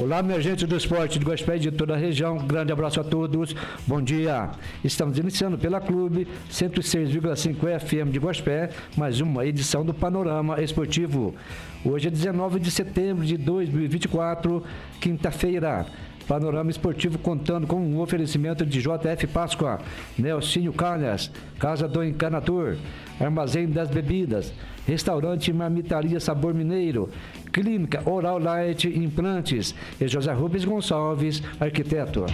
Olá, minha gente do esporte de Guaxupé e de toda a região. Grande abraço a todos. Bom dia. Estamos iniciando pela Clube 106,5 FM de Guaxupé, mais uma edição do Panorama Esportivo. Hoje é 19 de setembro de 2024, quinta-feira. Panorama Esportivo contando com um oferecimento de JF Páscoa, Nelsinho Calhas, Casa do Encanador, Armazém das Bebidas, Restaurante Marmitaria Sabor Mineiro, Clínica Oral Light Implantes e José Rubens Gonçalves, arquiteto.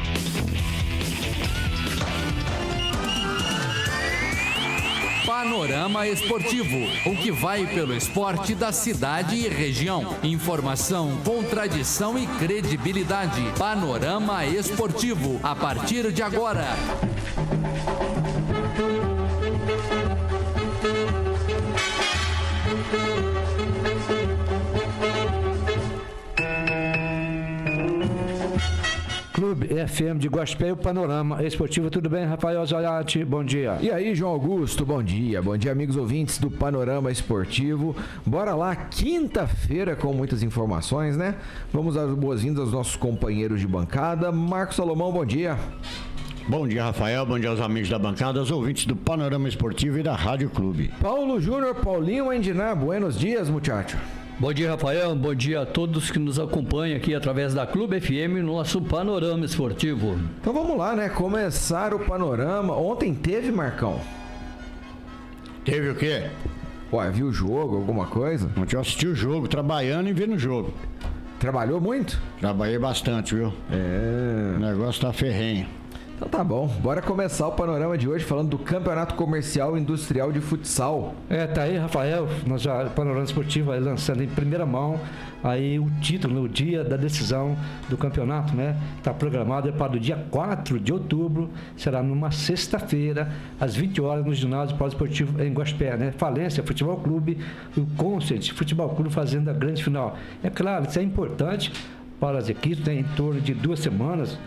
Panorama Esportivo, o que vai pelo esporte da cidade e região. Informação com tradição e credibilidade. Panorama Esportivo, a partir de agora. Clube FM de Guaxupé e o Panorama Esportivo. Tudo bem, Rafael Zayati? Bom dia. E aí, João Augusto, bom dia. Bom dia, amigos ouvintes do Panorama Esportivo. Bora lá, quinta-feira com muitas informações, né? Vamos dar boas-vindas aos nossos companheiros de bancada. Marcos Salomão, bom dia. Bom dia, Rafael. Bom dia aos amigos da bancada, aos ouvintes do Panorama Esportivo e da Rádio Clube. Paulo Júnior, Paulinho Endiná, buenos dias, muchacho. Bom dia, Rafael. Bom dia a todos que nos acompanham aqui através da Clube FM no nosso Panorama Esportivo. Então vamos lá, né? Começar o panorama. Ontem teve, Marcão? Teve o quê? Ué, viu o jogo, alguma coisa? Ontem eu assisti o jogo, trabalhando e vendo o jogo. Trabalhou muito? Trabalhei bastante, viu? O negócio tá ferrenho. Então tá bom, bora começar o panorama de hoje falando do Campeonato Comercial e Industrial de Futsal. Tá aí, Rafael, nós já, o Panorama Esportivo aí lançando em primeira mão aí o título no dia da decisão do campeonato, né? Está programado para o dia 4 de outubro, será numa sexta-feira, às 20 horas, no ginásio poliesportivo em Guaxupé, né? Falência Futebol Clube e o Consent Futebol Clube fazendo a grande final. É claro, isso é importante para as equipes, tem em torno de 2 semanas,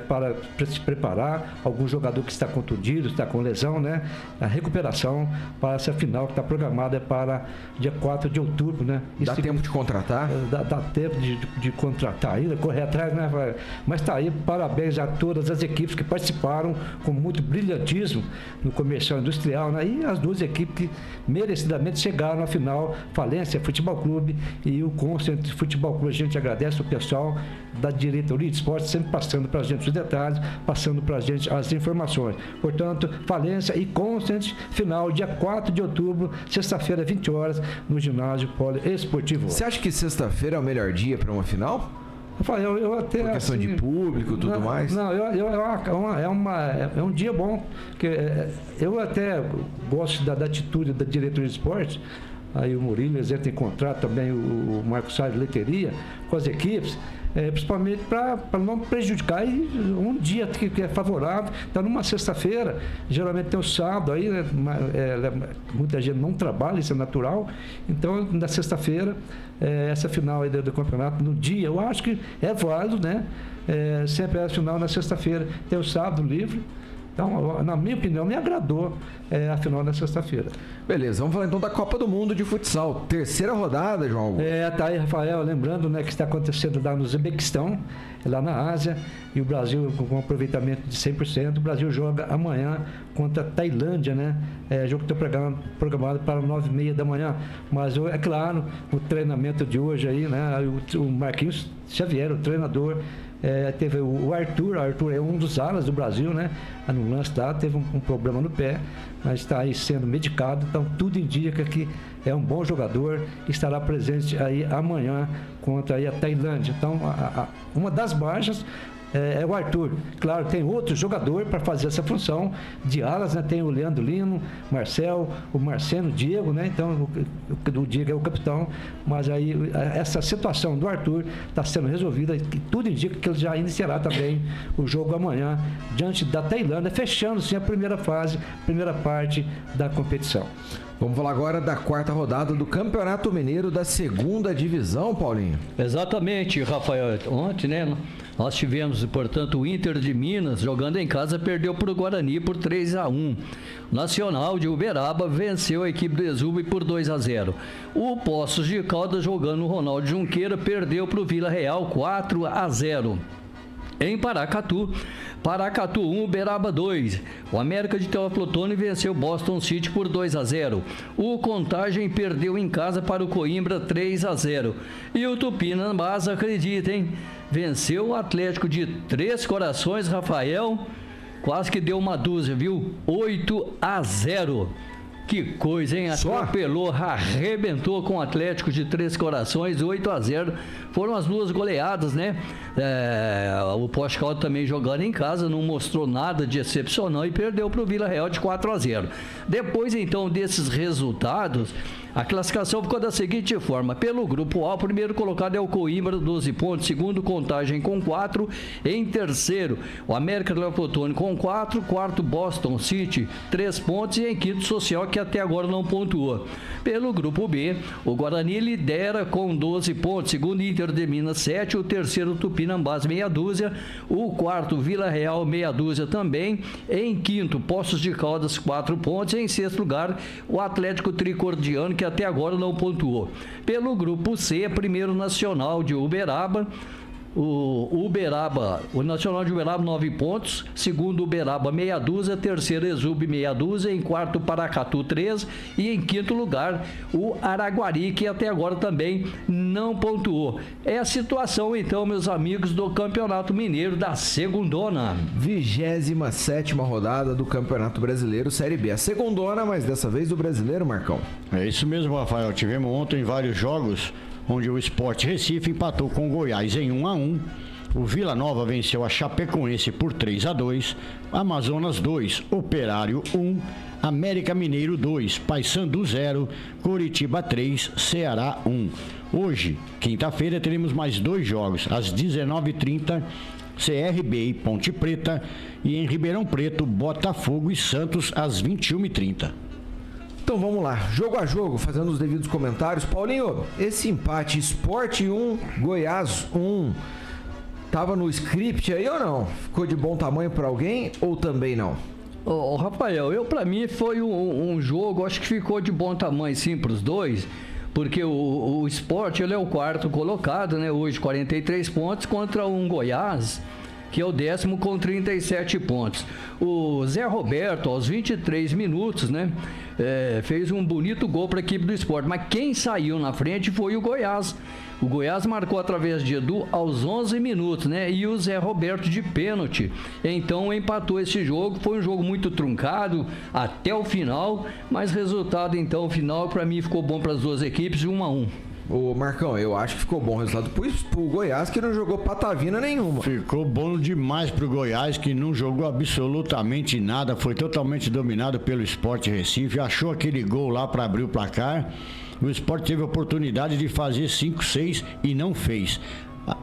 para se preparar, algum jogador que está contundido, está com lesão, né? A recuperação para essa final que está programada para dia 4 de outubro, né? Dá tempo de contratar? Dá tempo de contratar ainda, correr atrás, né? Mas está aí, parabéns a todas as equipes que participaram com muito brilhantismo no comercial industrial, né? E as 2 equipes que merecidamente chegaram à final, Falência Futebol Clube e o Consent Futebol Clube. A gente agradece o pessoal da diretoria de esporte sempre passando para a gente os detalhes, passando para a gente as informações. Portanto, Falência e Consent, final dia 4 de outubro, sexta-feira, 20 horas, no ginásio poliesportivo. Você acha que sexta-feira é o melhor dia para uma final? Rafael, eu até... Por questão de público e tudo mais? Não, é um dia bom, porque eu até gosto da atitude da diretoria de esporte. Aí o Murilo, exemplo, tem contrato também, o Marcos Salles Leiteria, com as equipes, principalmente para não prejudicar um dia que é favorável. Então, numa sexta-feira, geralmente tem o sábado, aí, né, muita gente não trabalha, isso é natural. Então, na sexta-feira, essa final aí do campeonato, no dia, eu acho que é válido, né? Sempre é a final na sexta-feira, tem o sábado livre. Então, na minha opinião, me agradou a final da sexta-feira. Beleza, vamos falar então da Copa do Mundo de Futsal. Terceira rodada, João Augusto. Tá aí, Rafael, lembrando, né, que está acontecendo lá no Uzbequistão, lá na Ásia, e o Brasil com um aproveitamento de 100%. O Brasil joga amanhã contra a Tailândia, né? Jogo que está programado para 9h30 da manhã. Mas, é claro, o treinamento de hoje aí, né? O Marquinhos Xavier, o treinador, teve o Arthur é um dos alas do Brasil, né? No lance teve um problema no pé, mas está aí sendo medicado, então tudo indica que é um bom jogador e estará presente aí amanhã contra aí a Tailândia. Então, uma das baixas é o Arthur. Claro, tem outro jogador para fazer essa função de alas, né? Tem o Leandro Lino, Marcel, o Marceno, o Diego, né? Então, o Diego é o capitão, mas aí essa situação do Arthur está sendo resolvida e tudo indica que ele já iniciará também o jogo amanhã diante da Tailândia, fechando sim a primeira parte da competição. Vamos falar agora da 4ª rodada do Campeonato Mineiro da 2ª Divisão, Paulinho. Exatamente, Rafael. Ontem, né? Nós tivemos, portanto, o Inter de Minas jogando em casa, perdeu para o Guarani por 3-1. Nacional de Uberaba venceu a equipe do Exubi por 2-0. O Poços de Caldas, jogando o Ronaldo Junqueira, perdeu para o Vila Real 4-0. Em Paracatu 1, Uberaba 2. O América de Teófilo Otoni venceu Boston City por 2-0. O Contagem perdeu em casa para o Coimbra 3-0. E o Tupinambás, acreditem, venceu o Atlético de Três Corações, Rafael, quase que deu uma dúzia, viu? 8-0. Que coisa, hein? Atropelou, arrebentou com o Atlético de Três Corações, 8-0. Foram as duas goleadas, né? O Poços de Caldas também jogando em casa, não mostrou nada de excepcional e perdeu para o Vila Real de 4-0. Depois, então, desses resultados, a classificação ficou da seguinte forma: pelo grupo A, o primeiro colocado é o Coimbra, 12 pontos, segundo Contagem com 4, em terceiro o América do Teófilo Otoni com 4, quarto Boston City, 3 pontos e em quinto Social, que até agora não pontuou. Pelo grupo B, o Guarani lidera com 12 pontos, segundo Inter de Minas 7, o terceiro Tupinambás meia dúzia, o quarto Vila Real meia dúzia também, em quinto Poços de Caldas 4 pontos, e em sexto lugar o Atlético Tricordiano, que até agora não pontuou. Pelo grupo C, primeiro Nacional de Uberaba, o Nacional de Uberaba 9 pontos, segundo Uberaba meia dúzia, terceiro Exubi meia dúzia, em quarto Paracatu 3 e em quinto lugar o Araguari, que até agora também não pontuou. É a situação então, meus amigos, do Campeonato Mineiro da segundona. 27ª rodada do Campeonato Brasileiro Série B. A segundona, mas dessa vez do Brasileiro, Marcão. É isso mesmo, Rafael. Tivemos ontem vários jogos onde o Sport Recife empatou com o Goiás em 1-1. O Vila Nova venceu a Chapecoense por 3-2. Amazonas 2, Operário 1, América Mineiro 2, Paysandu 0, Coritiba 3, Ceará 1. Hoje, quinta-feira, teremos mais 2 jogos. Às 19h30, CRB e Ponte Preta. E em Ribeirão Preto, Botafogo e Santos às 21h30. Então vamos lá, jogo a jogo, fazendo os devidos comentários. Paulinho, esse empate, Sport 1, Goiás 1, tava no script aí ou não? Ficou de bom tamanho para alguém ou também não? Rafael, para mim foi um jogo, acho que ficou de bom tamanho sim para os dois, porque o Sport, ele é o quarto colocado, né? Hoje 43 pontos contra um Goiás, que é o 10º com 37 pontos. O Zé Roberto, aos 23 minutos, né, fez um bonito gol para a equipe do Sport, mas quem saiu na frente foi o Goiás. O Goiás marcou através de Edu aos 11 minutos, né, e o Zé Roberto de pênalti. Então empatou esse jogo, foi um jogo muito truncado até o final, mas resultado então final para mim ficou bom para as duas equipes, 1-1. Ô Marcão, eu acho que ficou bom o resultado pro Goiás, que não jogou patavina nenhuma. Ficou bom demais pro Goiás, que não jogou absolutamente nada, foi totalmente dominado pelo Sport Recife, achou aquele gol lá para abrir o placar. O Sport teve a oportunidade de fazer 5, 6 e não fez.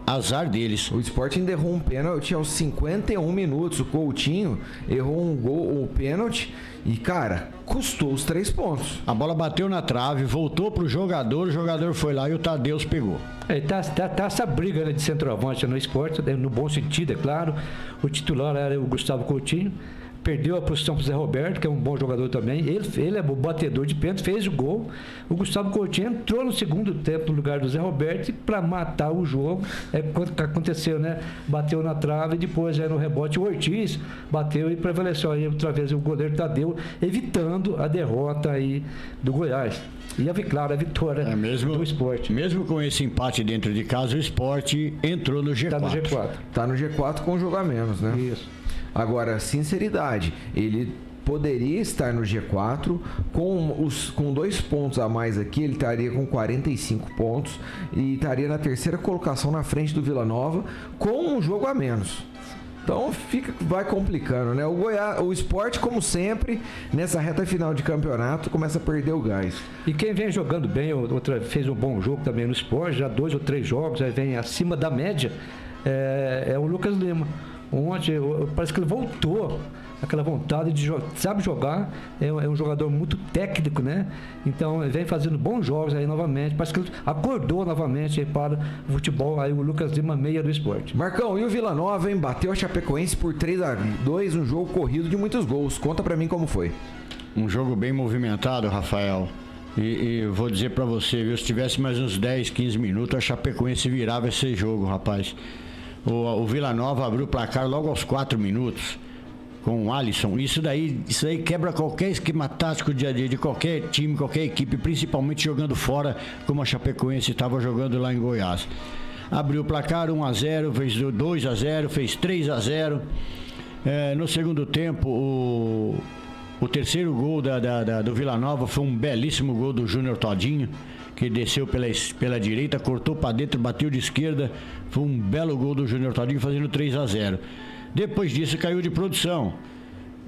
Azar deles. O Sport ainda errou um pênalti aos 51 minutos. O Coutinho errou um pênalti e, cara, custou os 3 pontos. A bola bateu na trave, voltou pro jogador, o jogador foi lá e o Tadeus pegou. Tá essa briga, né, de centroavante no Sport, no bom sentido, é claro. O titular era o Gustavo Coutinho. Perdeu a posição para o Zé Roberto, que é um bom jogador também. Ele é o batedor de pênalti, fez o gol. O Gustavo Coutinho entrou no segundo tempo no lugar do Zé Roberto para matar o jogo. É o que aconteceu, né? Bateu na trave e depois no rebote o Ortiz bateu e prevaleceu aí outra vez o goleiro Tadeu, evitando a derrota aí do Goiás. E, claro, a vitória do Sport. Mesmo com esse empate dentro de casa, o Sport entrou no G4. Tá no G4. Tá no G4 com um jogo a menos, né? Isso. Agora, sinceridade, ele poderia estar no G4 com 2 pontos a mais aqui, ele estaria com 45 pontos e estaria na terceira colocação na frente do Vila Nova com um jogo a menos. Então vai complicando, né? O Sport, como sempre, nessa reta final de campeonato, começa a perder o gás. E quem vem jogando bem, fez um bom jogo também no Sport, já 2 ou 3 jogos, aí vem acima da média, é o Lucas Lima. Ontem, parece que ele voltou aquela vontade de jogar, sabe jogar, é um jogador muito técnico, né? Então ele vem fazendo bons jogos aí novamente, parece que ele acordou novamente aí para o futebol, aí o Lucas Lima, meia do Sport. Marcão, e o Vila Nova, hein? Bateu a Chapecoense por 3-2, um jogo corrido de muitos gols. Conta pra mim como foi. Um jogo bem movimentado, Rafael. E vou dizer pra você, viu? Se tivesse mais uns 10, 15 minutos, a Chapecoense virava esse jogo, rapaz. O Vila Nova abriu o placar logo aos 4 minutos com o Alisson. Isso daí quebra qualquer esquema tático de qualquer time, qualquer equipe, principalmente jogando fora, como a Chapecoense estava jogando lá em Goiás. Abriu o placar 1-0, fez 2-0, fez 3-0. No segundo tempo, o terceiro gol do Vila Nova foi um belíssimo gol do Júnior Todinho, que desceu pela direita, cortou para dentro, bateu de esquerda. Foi um belo gol do Júnior Todinho, fazendo 3-0. Depois disso caiu de produção.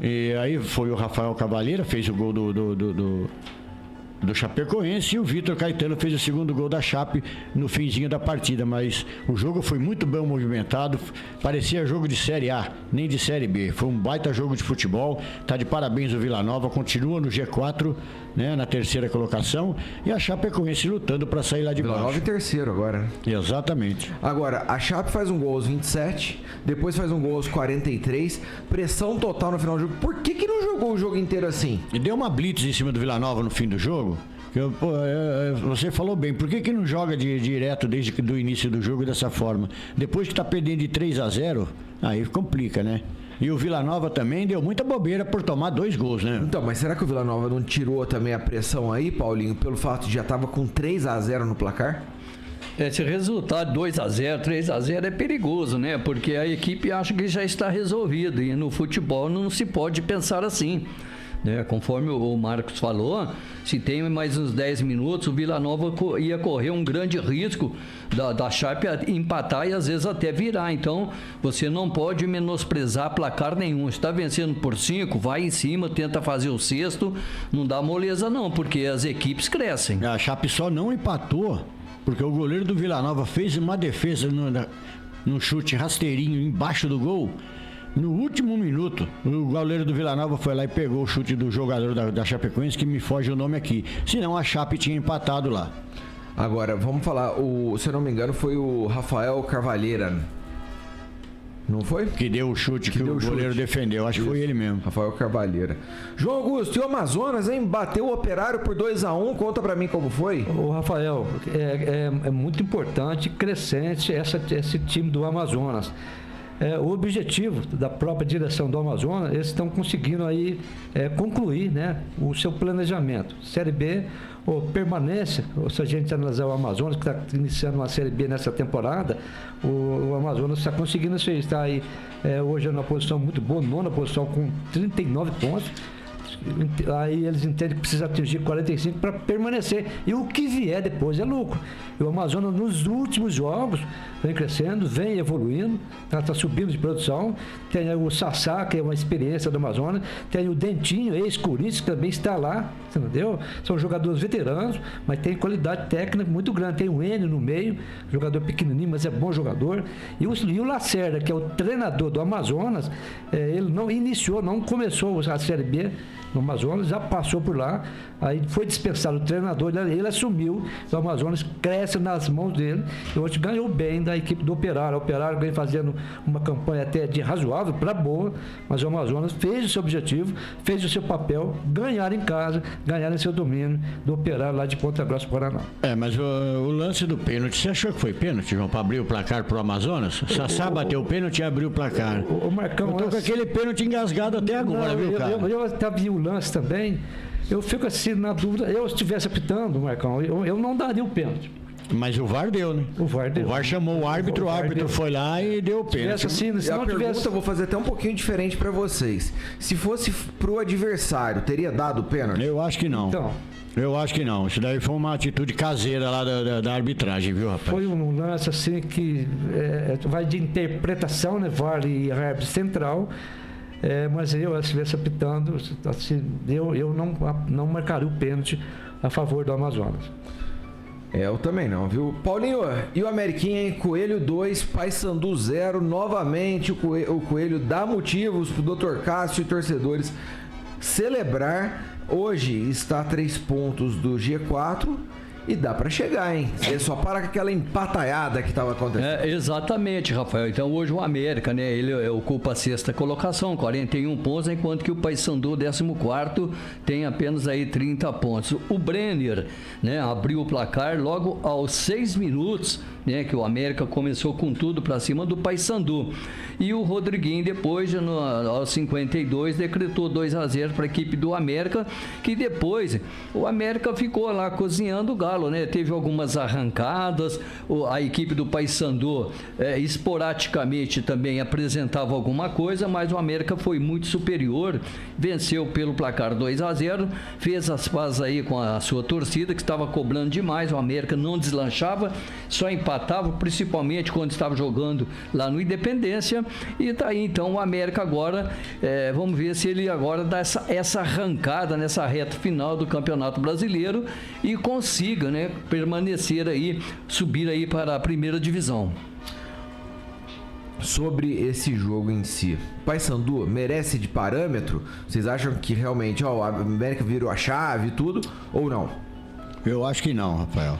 E aí foi o Rafael Cavalheira, fez o gol do Chapecoense, e o Vitor Caetano fez o segundo gol da Chape no finzinho da partida. Mas o jogo foi muito bem movimentado, parecia jogo de Série A, nem de Série B. Foi um baita jogo de futebol. Tá de parabéns o Vila Nova, continua no G4, né, na terceira colocação, e a Chapecoense lutando para sair lá de Vila baixo. Nova em terceiro agora, né? Exatamente. Agora, a Chape faz um gol aos 27, depois faz um gol aos 43, pressão total no final do jogo. Por que não jogou o jogo inteiro assim? E deu uma blitz em cima do Vila Nova no fim do jogo. Você falou bem, por que não joga direto desde o início do jogo dessa forma? Depois que tá perdendo de 3-0, aí complica, né? E o Vila Nova também deu muita bobeira por tomar 2 gols, né? Então, mas será que o Vila Nova não tirou também a pressão aí, Paulinho, pelo fato de já tava com 3-0 no placar? Esse resultado 2-0, 3-0 é perigoso, né? Porque a equipe acha que já está resolvido, e no futebol não se pode pensar assim, né? Conforme o Marcos falou, se tem mais uns 10 minutos, o Vila Nova ia correr um grande risco da Chape empatar e às vezes até virar. Então você não pode menosprezar placar nenhum. Está vencendo por 5, vai em cima, tenta fazer o sexto, não dá moleza não, porque as equipes crescem. A Chape só não empatou porque o goleiro do Vila Nova fez uma defesa no chute rasteirinho embaixo do gol. No último minuto, o goleiro do Vila Nova foi lá e pegou o chute do jogador da Chapecoense, que me foge o nome aqui. Senão a Chape tinha empatado lá. Agora, vamos falar, se eu não me engano, foi o Rafael Carvalheira. Não foi? Que deu o chute que o goleiro defendeu. Acho que foi ele mesmo. Rafael Carvalheira. João Augusto, e o Amazonas, hein? Bateu o Operário por 2-1. Conta pra mim como foi. O Rafael, é muito importante, crescente esse time do Amazonas. O objetivo da própria direção do Amazonas, eles estão conseguindo aí concluir, né, o seu planejamento. Série B, ou permanência, ou se a gente analisar o Amazonas, que está iniciando uma Série B nessa temporada, o Amazonas está conseguindo isso aí, está aí hoje numa posição muito boa, 9ª posição com 39 pontos. Aí eles entendem que precisa atingir 45 para permanecer, e o que vier depois é lucro. E o Amazonas nos últimos jogos vem crescendo, vem evoluindo, está subindo de produção. Tem aí o Sassá, que é uma experiência do Amazonas, tem o Dentinho, ex-Corinthians, que também está lá, entendeu? São jogadores veteranos, mas tem qualidade técnica muito grande. Tem o Enio no meio, jogador pequenininho, mas é bom jogador. E o Lacerda, que é o treinador do Amazonas, ele não começou a Série B no Amazonas, já passou por lá, aí foi dispensado o treinador, ele assumiu, o Amazonas cresce nas mãos dele, e hoje ganhou bem da equipe do Operário. O Operário vem fazendo uma campanha até de razoável para boa, mas o Amazonas fez o seu objetivo, fez o seu papel, ganhar em casa, ganhar em seu domínio do Operário lá de Ponta Grossa, Paraná. Mas o lance do pênalti, você achou que foi pênalti, João, para abrir o placar pro Amazonas? Sassá bateu o pênalti e abriu o placar. O Marcão, eu tô com aquele pênalti engasgado até agora, viu, cara? Eu até vi o lance também, eu fico assim na dúvida. Eu, se estivesse apitando, Marcão, eu não daria o pênalti. Mas o VAR deu, né? O VAR deu. O VAR chamou o árbitro foi lá e deu o pênalti. Assim, se a não pergunta tivesse... eu vou fazer até um pouquinho diferente pra vocês. Se fosse pro adversário, teria dado o pênalti? Eu acho que não. Então, eu acho que não. Isso daí foi uma atitude caseira lá da arbitragem, viu, rapaz? foi um lance assim que vai de interpretação, né? VAR e árbitro central. Mas eu, se estivesse apitando, assim, eu não marcaria o pênalti a favor do Amazonas. Eu também não, viu? Paulinho, e o Ameriquinha, hein? Coelho 2, Paysandu 0. Novamente, o Coelho dá motivos pro Dr. Cássio e torcedores celebrar. Hoje está a 3 pontos do G4 e dá para chegar, hein? É só para aquela empataiada que estava acontecendo. Exatamente, Rafael. Então hoje o América, né? Ele ocupa a 6ª colocação, 41 pontos, enquanto que o Paysandu, 14º, tem apenas aí 30 pontos. O Brenner, né? Abriu o placar logo aos 6 minutos, né? Que o América começou com tudo para cima do Paysandu. E o Rodriguinho depois, aos 52, decretou 2-0 para a equipe do América, que depois o América ficou lá cozinhando o galo, né? Teve algumas arrancadas, a equipe do Paysandu esporadicamente também apresentava alguma coisa, mas o América foi muito superior, venceu pelo placar 2-0, fez as pazes aí com a sua torcida, que estava cobrando demais. O América não deslanchava, só empatava, principalmente quando estava jogando lá no Independência. E tá aí então o América agora, vamos ver se ele agora dá essa arrancada nessa reta final do Campeonato Brasileiro e consiga, né, permanecer aí, subir aí para a primeira divisão. Sobre esse jogo em si, Paysandu merece de parâmetro? Vocês acham que realmente o América virou a chave e tudo, ou não? Eu acho que não, Rafael.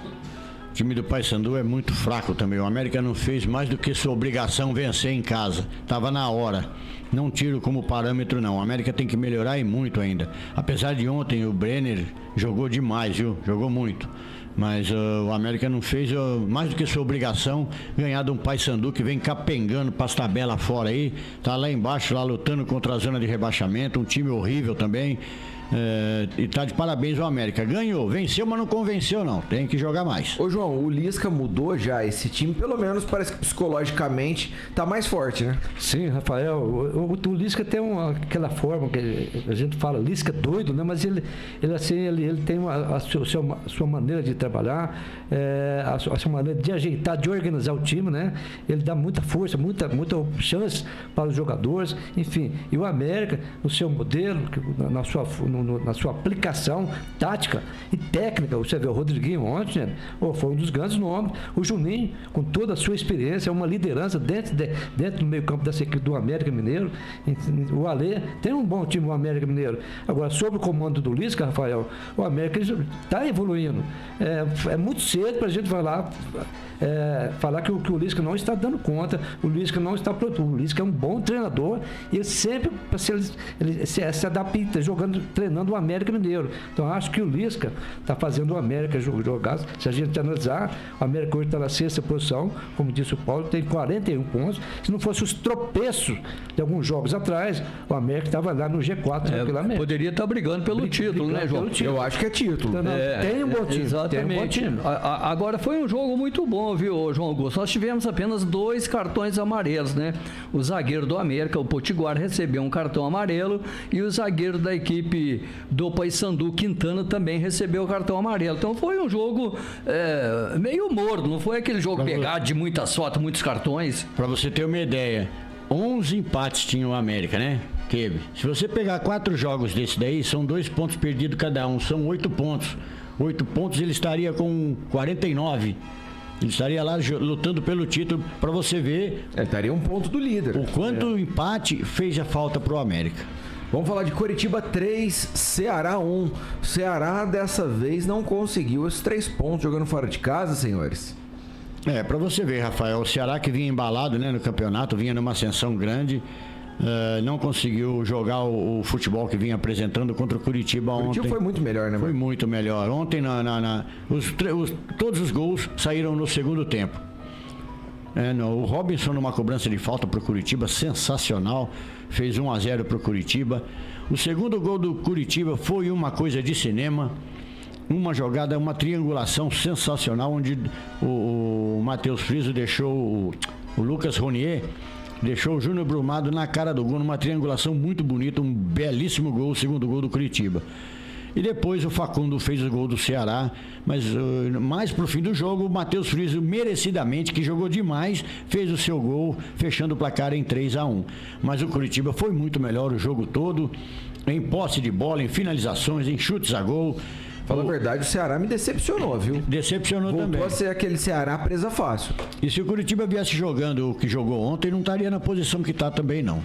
O time do Paysandu é muito fraco também. O América não fez mais do que sua obrigação vencer em casa. Estava na hora. Não tiro como parâmetro, não. O América tem que melhorar e muito ainda. Apesar de ontem o Brenner jogou demais, viu? Jogou muito. Mas o América não fez mais do que sua obrigação ganhar de um Paysandu que vem capengando para as tabelas fora aí. Tá lá embaixo, lá lutando contra a zona de rebaixamento. Um time horrível também. E tá de parabéns o América. Ganhou, venceu, mas não convenceu não. Tem que jogar mais. Ô João, o Lisca mudou já esse time, pelo menos parece que psicologicamente tá mais forte, né? Sim, Rafael, o Lisca tem aquela forma que a gente fala, Lisca doido, né? Mas ele tem a sua maneira de trabalhar, a sua maneira de ajeitar, de organizar o time, né? Ele dá muita força, muita chance para os jogadores, enfim. E o América, no seu modelo, na sua aplicação tática e técnica, você vê o Rodriguinho ontem, né? Foi um dos grandes nomes. O Juninho, com toda a sua experiência, é uma liderança dentro do meio campo dessa equipe do América Mineiro. O Alê tem um bom time, o América Mineiro. Agora, sob o comando do Lisca, Rafael, o América está evoluindo. É muito cedo para a gente falar que o Lisca não está dando conta, o Lisca não está pronto. O Lisca é um bom treinador e ele sempre se adapta, treinando o América Mineiro. Então acho que o Lisca está fazendo o América jogar. Se a gente analisar, o América hoje está na 6ª posição, como disse o Paulo, tem 41 pontos. Se não fosse os tropeços de alguns jogos atrás, o América estava lá no G4 tranquilamente. Poderia estar brigando pelo título, né, João? Eu acho que é título. Então, tem um bom time. Exatamente. Tem um bom time. Agora foi um jogo muito bom, viu, João Augusto? Nós tivemos apenas 2 cartões amarelos, né? O zagueiro do América, o Potiguar, recebeu um cartão amarelo e o zagueiro da equipe do Paysandu, Quintana, também recebeu o cartão amarelo. Então foi um jogo meio morno, não foi aquele jogo pegado de muita sorte, muitos cartões. Para você ter uma ideia, 11 empates tinha o América, né? Teve. Se você pegar 4 jogos desse daí, são 2 pontos perdidos cada um, são 8 pontos. 8 pontos ele estaria com 49. Ele estaria lá lutando pelo título, para você ver. Ele estaria um ponto do líder. O quanto o empate fez a falta pro América. Vamos falar de Coritiba 3, Ceará 1. Ceará dessa vez não conseguiu os 3 pontos jogando fora de casa, senhores. Para você ver, Rafael, o Ceará que vinha embalado, né, no campeonato, vinha numa ascensão grande. Não conseguiu jogar o futebol que vinha apresentando contra o Curitiba ontem. O Curitiba foi muito melhor, né? Foi muito melhor. Ontem todos os gols saíram no segundo tempo. O Robinson numa cobrança de falta para o Curitiba, sensacional. Fez 1-0 para o Curitiba. O segundo gol do Curitiba foi uma coisa de cinema. Uma jogada, uma triangulação sensacional, onde o Matheus Friso deixou o Lucas Ronier. Deixou o Júnior Brumado na cara do gol, numa triangulação muito bonita, um belíssimo gol, o segundo gol do Curitiba. E depois o Facundo fez o gol do Ceará, mas mais pro fim do jogo, o Matheus Friso, merecidamente, que jogou demais, fez o seu gol, fechando o placar em 3-1. Mas o Curitiba foi muito melhor o jogo todo, em posse de bola, em finalizações, em chutes a gol. Fala a verdade, o Ceará me decepcionou, viu? Decepcionou também. Voltou a ser aquele Ceará presa fácil. E se o Curitiba viesse jogando o que jogou ontem, não estaria na posição que está também, não.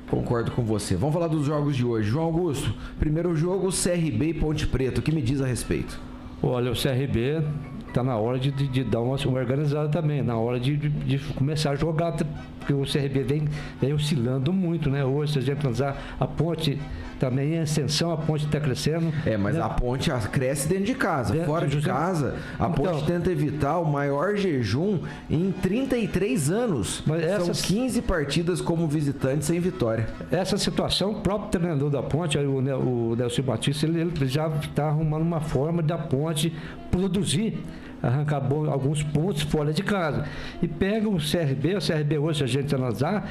Concordo com você. Vamos falar dos jogos de hoje. João Augusto, primeiro jogo, CRB e Ponte Preta. O que me diz a respeito? Olha, o CRB está na hora de dar uma organizada também, na hora de começar a jogar, porque o CRB vem oscilando muito, né? Hoje, se a gente analisar, a Ponte também em ascensão, a Ponte está crescendo. Mas né? a Ponte cresce dentro de casa. Fora de casa, a Ponte tenta evitar o maior jejum em 33 anos. São 15 partidas como visitante sem vitória. Essa situação, o próprio treinador da Ponte, o Nelson Batista, ele já está arrumando uma forma da Ponte produzir, arrancar alguns pontos fora de casa. E pega o CRB hoje, se a gente analisar,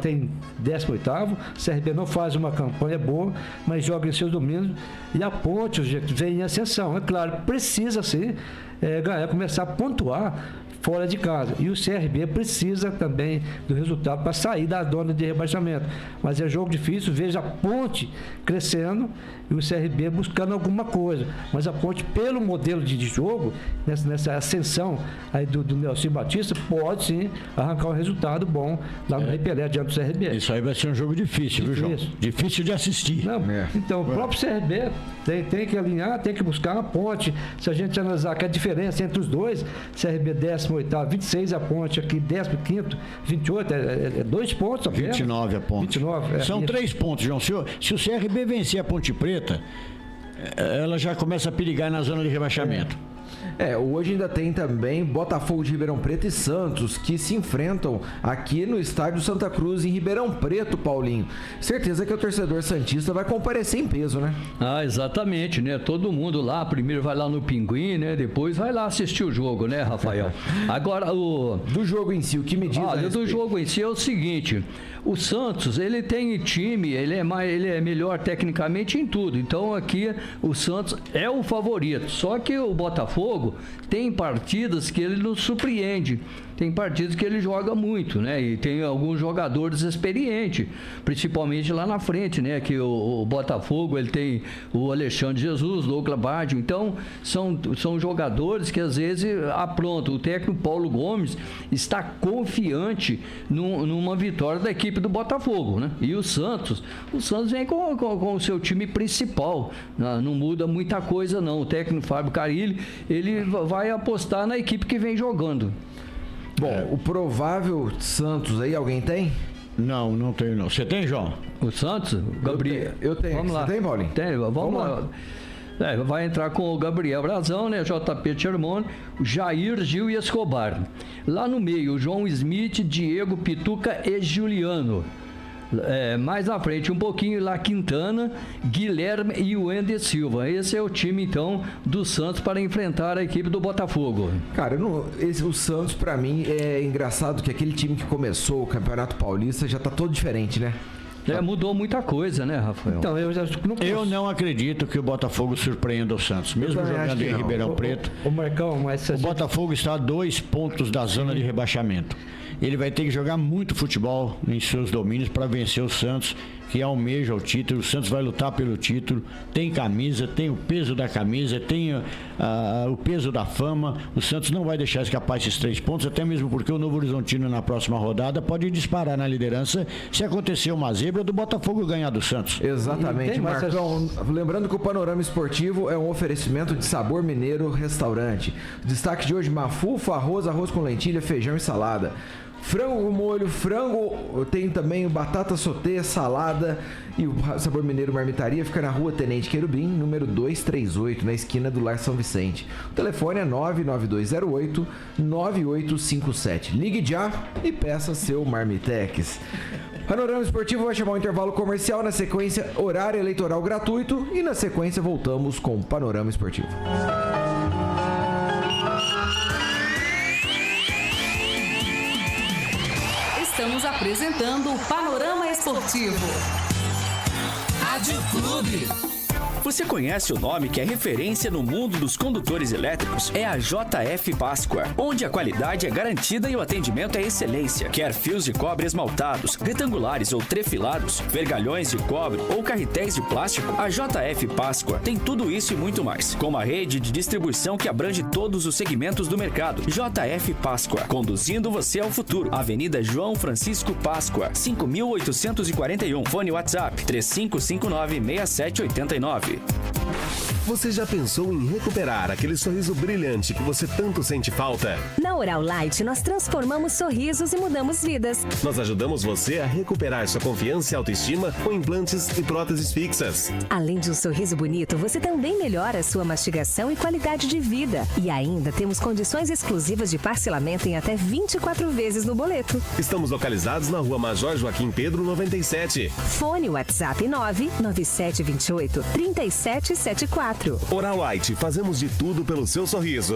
tem 18º, o CRB não faz uma campanha boa, mas joga em seus domínios, e a Ponte, gente, vem em ascensão. É claro, precisa sim ganhar, começar a pontuar fora de casa. E o CRB precisa também do resultado para sair da zona de rebaixamento. Mas é jogo difícil, veja a Ponte crescendo e o CRB buscando alguma coisa. Mas a Ponte, pelo modelo de jogo, nessa ascensão aí do Nelson Batista, pode sim arrancar um resultado bom lá no Rei Pelé, diante do CRB. Isso aí vai ser um jogo difícil, viu, João? Difícil de assistir. Não, então, o próprio CRB tem que alinhar, tem que buscar uma Ponte. Se a gente analisar que a diferença entre os dois, CRB 18º, 26 a Ponte, aqui 15º, 28, é 2 pontos apenas. 29 a Ponte. 29, São 3 pontos, João. Se o CRB vencer a Ponte Preta, ela já começa a perigar na zona de rebaixamento. Hoje ainda tem também Botafogo de Ribeirão Preto e Santos, que se enfrentam aqui no estádio Santa Cruz, em Ribeirão Preto, Paulinho. Certeza que o torcedor santista vai comparecer em peso, né? Exatamente, né? Todo mundo lá, primeiro vai lá no Pinguim, né? Depois vai lá assistir o jogo, né, Rafael? Agora, do jogo em si, o que me diz a respeito? Do jogo em si é o seguinte: o Santos, ele tem time, ele é melhor tecnicamente em tudo. Então aqui o Santos é o favorito. Só que o Botafogo tem partidas que ele nos surpreende. Tem partidas que ele joga muito, né? E tem alguns jogadores experientes, principalmente lá na frente, né? Que o Botafogo, ele tem o Alexandre Jesus, Douglas Baggio. Então, são jogadores que às vezes aprontam. O técnico Paulo Gomes está confiante numa vitória da equipe do Botafogo, né? E o Santos vem com o seu time principal. Não muda muita coisa, não. O técnico Fábio Carilli, ele vai apostar na equipe que vem jogando. Bom, o provável Santos aí, alguém tem? Não tenho não. Você tem, João? O Santos? Gabriel. Eu tenho. Vamos lá. Você tem, Paulinho? Tem, vamos lá. Vai entrar com o Gabriel Brazão, né? JP Chermone, Jair, Gil e Escobar. Lá no meio, João Smith, Diego, Pituca e Juliano. Mais à frente um pouquinho lá, Quintana, Guilherme e o Wender Silva. Esse é o time então do Santos para enfrentar a equipe do Botafogo. Cara, o Santos pra mim é engraçado que aquele time que começou o Campeonato Paulista já tá todo diferente, né? Mudou muita coisa, né, Rafael? Então, eu não acredito que o Botafogo surpreenda o Santos, mesmo jogando em Ribeirão Preto. O Botafogo está a 2 pontos da zona de rebaixamento. Ele vai ter que jogar muito futebol em seus domínios para vencer o Santos, que almeja o título. O Santos vai lutar pelo título. Tem camisa, tem o peso da camisa, tem o peso da fama. O Santos não vai deixar escapar esses 3 pontos, até mesmo porque o Novo Horizontino na próxima rodada pode disparar na liderança se acontecer uma zebra do Botafogo ganhar do Santos. Exatamente, Marcão. Lembrando que o Panorama Esportivo é um oferecimento de Sabor Mineiro Restaurante. Destaque de hoje: mafufa, arroz com lentilha, feijão e salada. Frango molho, tem também batata sauté, salada, e o Sabor Mineiro Marmitaria fica na rua Tenente Querubim, número 238, na esquina do Lar São Vicente. O telefone é 99208-9857. Ligue já e peça seu Marmitex. Panorama Esportivo vai chamar um intervalo comercial, na sequência horário eleitoral gratuito e na sequência voltamos com o Panorama Esportivo. Estamos apresentando o Panorama Esportivo. Rádio Clube. Você conhece o nome que é referência no mundo dos condutores elétricos? É a JF Pasqua, onde a qualidade é garantida e o atendimento é excelência. Quer fios de cobre esmaltados, retangulares ou trefilados, vergalhões de cobre ou carretéis de plástico? A JF Pasqua tem tudo isso e muito mais, com uma rede de distribuição que abrange todos os segmentos do mercado. JF Pasqua, conduzindo você ao futuro. Avenida João Francisco Pasqua, 5.841. Fone WhatsApp 3559-6789. Você já pensou em recuperar aquele sorriso brilhante que você tanto sente falta? Na Oral Light, nós transformamos sorrisos e mudamos vidas. Nós ajudamos você a recuperar sua confiança e autoestima com implantes e próteses fixas. Além de um sorriso bonito, você também melhora a sua mastigação e qualidade de vida. E ainda temos condições exclusivas de parcelamento em até 24 vezes no boleto. Estamos localizados na Rua Major Joaquim Pedro, 97. Fone WhatsApp 99728-3774. Oral Light, fazemos de tudo pelo seu sorriso.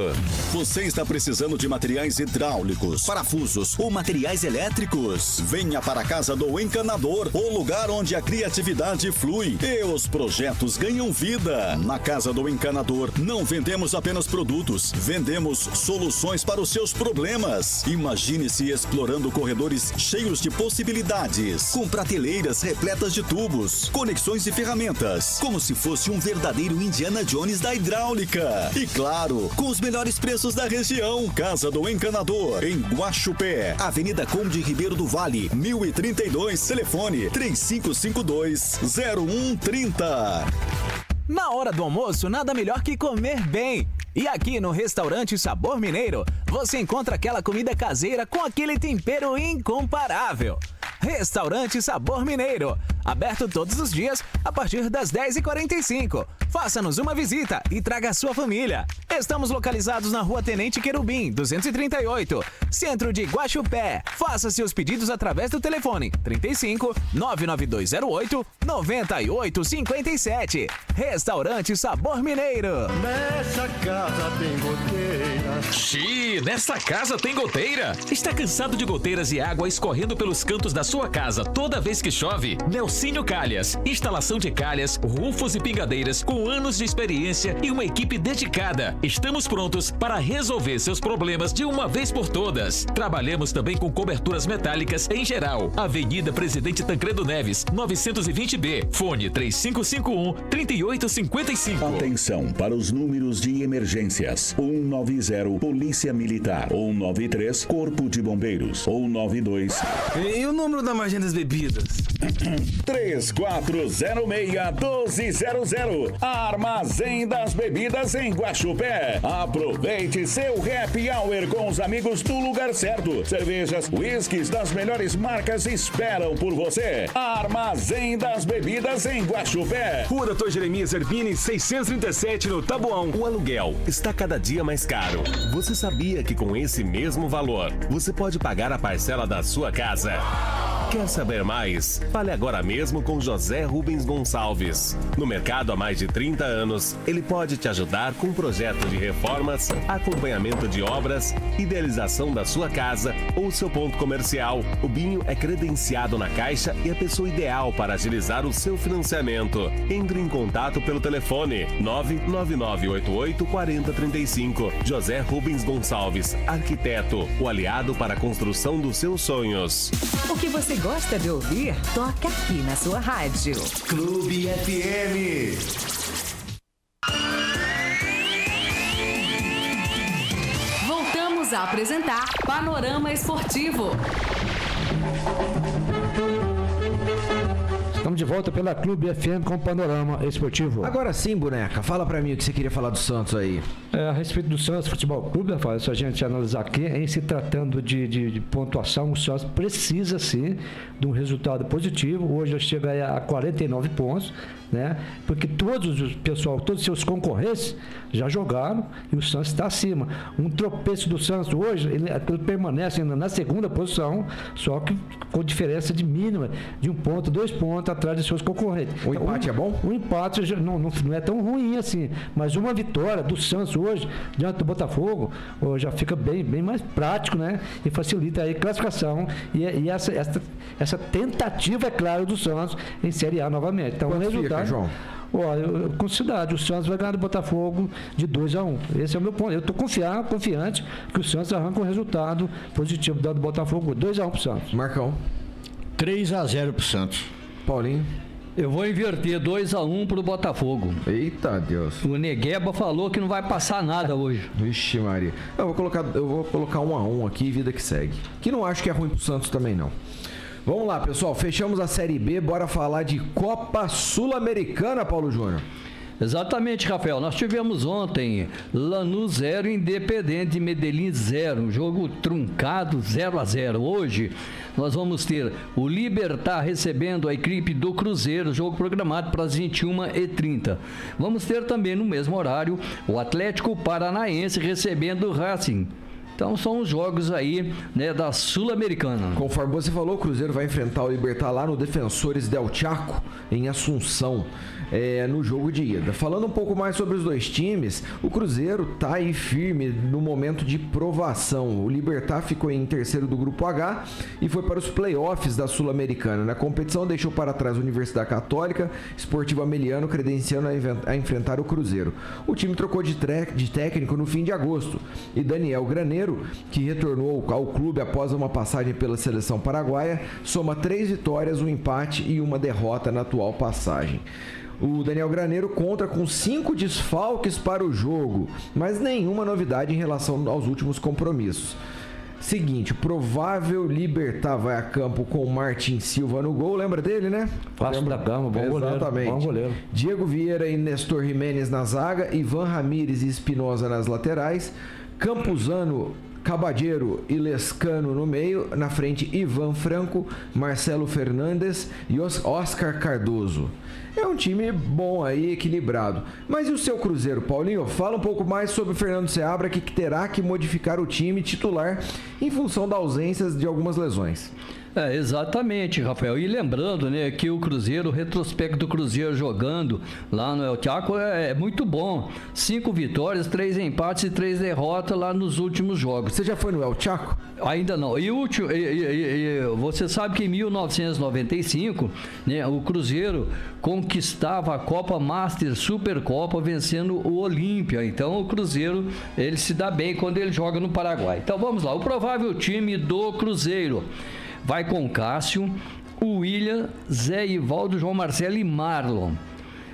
Você está precisando de materiais hidráulicos, parafusos ou materiais elétricos? Venha para a Casa do Encanador, o lugar onde a criatividade flui e os projetos ganham vida. Na Casa do Encanador, não vendemos apenas produtos, vendemos soluções para os seus problemas. Imagine-se explorando corredores cheios de possibilidades, com prateleiras repletas de tubos, conexões e ferramentas, como se fosse um verdadeiro Indiana Jones da hidráulica. E claro, com os melhores preços da região. Casa do Encanador, em Guaxupé, Avenida Conde Ribeiro do Vale, 1032, telefone 3552-0130. Na hora do almoço, nada melhor que comer bem. E aqui no Restaurante Sabor Mineiro, você encontra aquela comida caseira com aquele tempero incomparável. Restaurante Sabor Mineiro, aberto todos os dias a partir das 10h45. Faça-nos uma visita e traga a sua família. Estamos localizados na Rua Tenente Querubim, 238, centro de Guaxupé. Faça seus pedidos através do telefone 35 99208 9857. Restaurante Sabor Mineiro. Nessa casa tem goteira. Xiii, nessa casa tem goteira. Está cansado de goteiras e água escorrendo pelos cantos da sua casa toda vez que chove? Nelsinho Calhas. Instalação de calhas, rufos e pingadeiras com anos de experiência e uma equipe dedicada. Estamos prontos para resolver seus problemas de uma vez por todas. Trabalhamos também com coberturas metálicas em geral. Avenida Presidente Tancredo Neves, 920B. Fone 3551-3855. Atenção para os números de emergências. 190 Polícia Militar. 193 Corpo de Bombeiros. 192. E o número da Margem das Bebidas? 3406-1200. Armazém das Bebidas em Guaxupé. Aproveite seu happy hour com os amigos do lugar certo. Cervejas, whiskies das melhores marcas esperam por você. Armazém das Bebidas em Guaxupé. Rua Dr. Jeremias Zerbini, 637 no Taboão. O aluguel está cada dia mais caro. Você sabia que com esse mesmo valor, você pode pagar a parcela da sua casa? Quer saber mais? Fale agora mesmo com José Rubens Gonçalves. No mercado há mais de 30 anos, ele pode te ajudar com projeto de reformas, acompanhamento de obras, idealização da sua casa ou seu ponto comercial. O Binho é credenciado na Caixa e a pessoa ideal para agilizar o seu financiamento. Entre em contato pelo telefone 999884035. José Rubens Gonçalves, arquiteto, o aliado para a construção dos seus sonhos. O que você gosta de ouvir, toca aqui na sua rádio. Clube FM. Voltamos a apresentar Panorama Esportivo. Estamos de volta pela Clube FM com o Panorama Esportivo. Agora sim, boneca, fala pra mim o que você queria falar do Santos aí. A respeito do Santos Futebol Clube, Rafael, se a gente analisar aqui, em se tratando de pontuação, o Santos precisa sim de um resultado positivo. Hoje já chega a 49 pontos, né? Porque todos os seus concorrentes já jogaram e o Santos está acima. Um tropeço do Santos hoje, ele permanece ainda na segunda posição, só que com diferença de mínima de 1 ponto, 2 pontos atrás de seus concorrentes. O empate é bom? O empate não é tão ruim assim, mas uma vitória do Santos hoje, diante do Botafogo, já fica bem mais prático, né? E facilita aí a classificação e essa tentativa, é claro, do Santos em Série A novamente. Então, quanto o resultado... fica, João? Olha, com cidade, o Santos vai ganhar do Botafogo de 2-1. Esse é o meu ponto. Eu estou confiante que o Santos arranca um resultado positivo do Botafogo, 2-1 pro Santos. Marcão. 3-0 pro Santos. Paulinho. Eu vou inverter 2-1 pro Botafogo. Eita Deus. O Negueba falou que não vai passar nada hoje. Vixe Maria. Eu vou colocar 1-1 aqui, vida que segue. Que não acho que é ruim pro Santos também não. Vamos lá, pessoal. Fechamos a Série B. Bora falar de Copa Sul-Americana, Paulo Júnior. Exatamente, Rafael. Nós tivemos ontem Lanús 0, Independente Medellín 0. Um jogo truncado, 0-0. Hoje nós vamos ter o Libertad recebendo a equipe do Cruzeiro, jogo programado para as 21h30. Vamos ter também no mesmo horário o Atlético Paranaense recebendo o Racing. Então são os jogos aí, né, da Sul-Americana. Conforme você falou, o Cruzeiro vai enfrentar o Libertad lá no Defensores del Chaco, em Assunção, no jogo de ida. Falando um pouco mais sobre os dois times, o Cruzeiro tá aí firme no momento de provação. O Libertad ficou em terceiro do Grupo H e foi para os playoffs da Sul-Americana. Na competição deixou para trás a Universidade Católica, Sportivo Ameliano credenciando a enfrentar o Cruzeiro. O time trocou de técnico no fim de agosto e Daniel Graneiro, que retornou ao clube após uma passagem pela seleção paraguaia, soma 3 vitórias, um empate e uma derrota na atual passagem. O Daniel Graneiro conta com 5 desfalques para o jogo, mas nenhuma novidade em relação aos últimos compromissos. Seguinte, o provável Libertad vai a campo com Martin Silva no gol, lembra dele, né? Vasco da Gama, bom goleiro. Exatamente. Bom goleiro. Diego Vieira e Nestor Jiménez na zaga, Ivan Ramírez e Espinosa nas laterais, Campuzano, Cabadeiro e Lescano no meio, na frente Ivan Franco, Marcelo Fernandes e Oscar Cardoso. É um time bom aí, equilibrado. Mas e o seu Cruzeiro, Paulinho? Fala um pouco mais sobre o Fernando Seabra, que terá que modificar o time titular em função da ausência de algumas lesões. Exatamente, Rafael. E lembrando, né, que o Cruzeiro, o retrospecto do Cruzeiro jogando lá no El Chaco é muito bom. 5 vitórias, 3 empates e 3 derrotas lá nos últimos jogos. Você já foi no El Chaco? Ainda não. E você sabe que em 1995, né, o Cruzeiro conquistava a Copa Master Supercopa vencendo o Olímpia. Então o Cruzeiro, ele se dá bem quando ele joga no Paraguai. Então vamos lá. O provável time do Cruzeiro vai com Cássio, o William, Zé Ivaldo, João Marcelo e Marlon.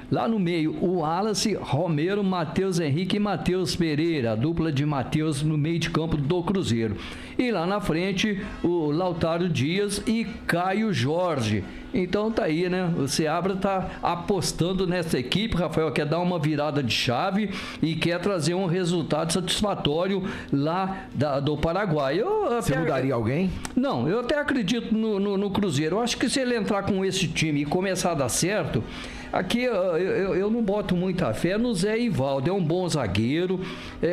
Lá no meio, o Wallace, Romero, Matheus Henrique e Matheus Pereira, a dupla de Matheus no meio de campo do Cruzeiro. E lá na frente, o Lautaro Dias e Caio Jorge. Então tá aí, né? O Seabra tá apostando nessa equipe, Rafael, quer dar uma virada de chave e quer trazer um resultado satisfatório lá do Paraguai. Você mudaria alguém? Não, eu até acredito no Cruzeiro. Eu acho que se ele entrar com esse time e começar a dar certo, aqui eu não boto muita fé no Zé Ivaldo, é um bom zagueiro,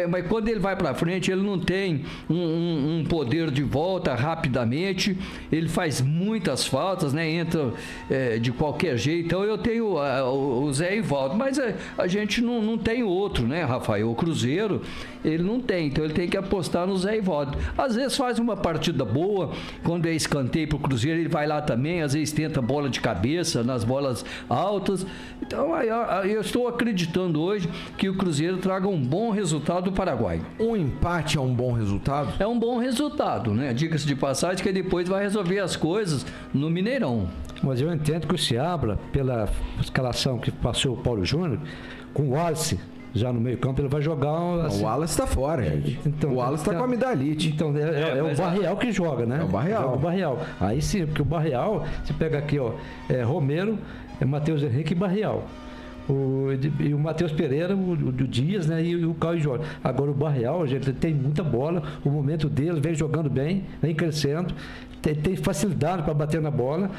mas quando ele vai para frente, ele não tem um poder de volta rapidamente, ele faz muitas faltas, né? Entra de qualquer jeito. Então eu tenho o Zé Ivaldo, mas a gente não tem outro, né, Rafael? O Cruzeiro, ele não tem, então ele tem que apostar no Zé Ivaldo. Às vezes faz uma partida boa, quando é escanteio pro Cruzeiro, ele vai lá também, às vezes tenta bola de cabeça, nas bolas altas. Então eu estou acreditando hoje que o Cruzeiro traga um bom resultado do Paraguai. Um empate é um bom resultado? É um bom resultado, né? Diga-se de passagem que depois vai resolver as coisas no Mineirão. Mas eu entendo que o Seabra, pela escalação que passou o Paulo Júnior, com o Wallace já no meio campo, ele vai jogar... Assim, o Wallace está fora, gente. Então, o Wallace está com a amidalite. Então, é o Barreal que joga, né? É o Barreal. O Barreal. Aí sim, porque o Barreal, você pega aqui, ó, Romero, Matheus Henrique e Barreal. E o Matheus Pereira, o Dias, né? E o Caio Jorge. Agora o Barreal, gente, tem muita bola, o momento dele, vem jogando bem, vem crescendo, tem facilidade para bater na bola.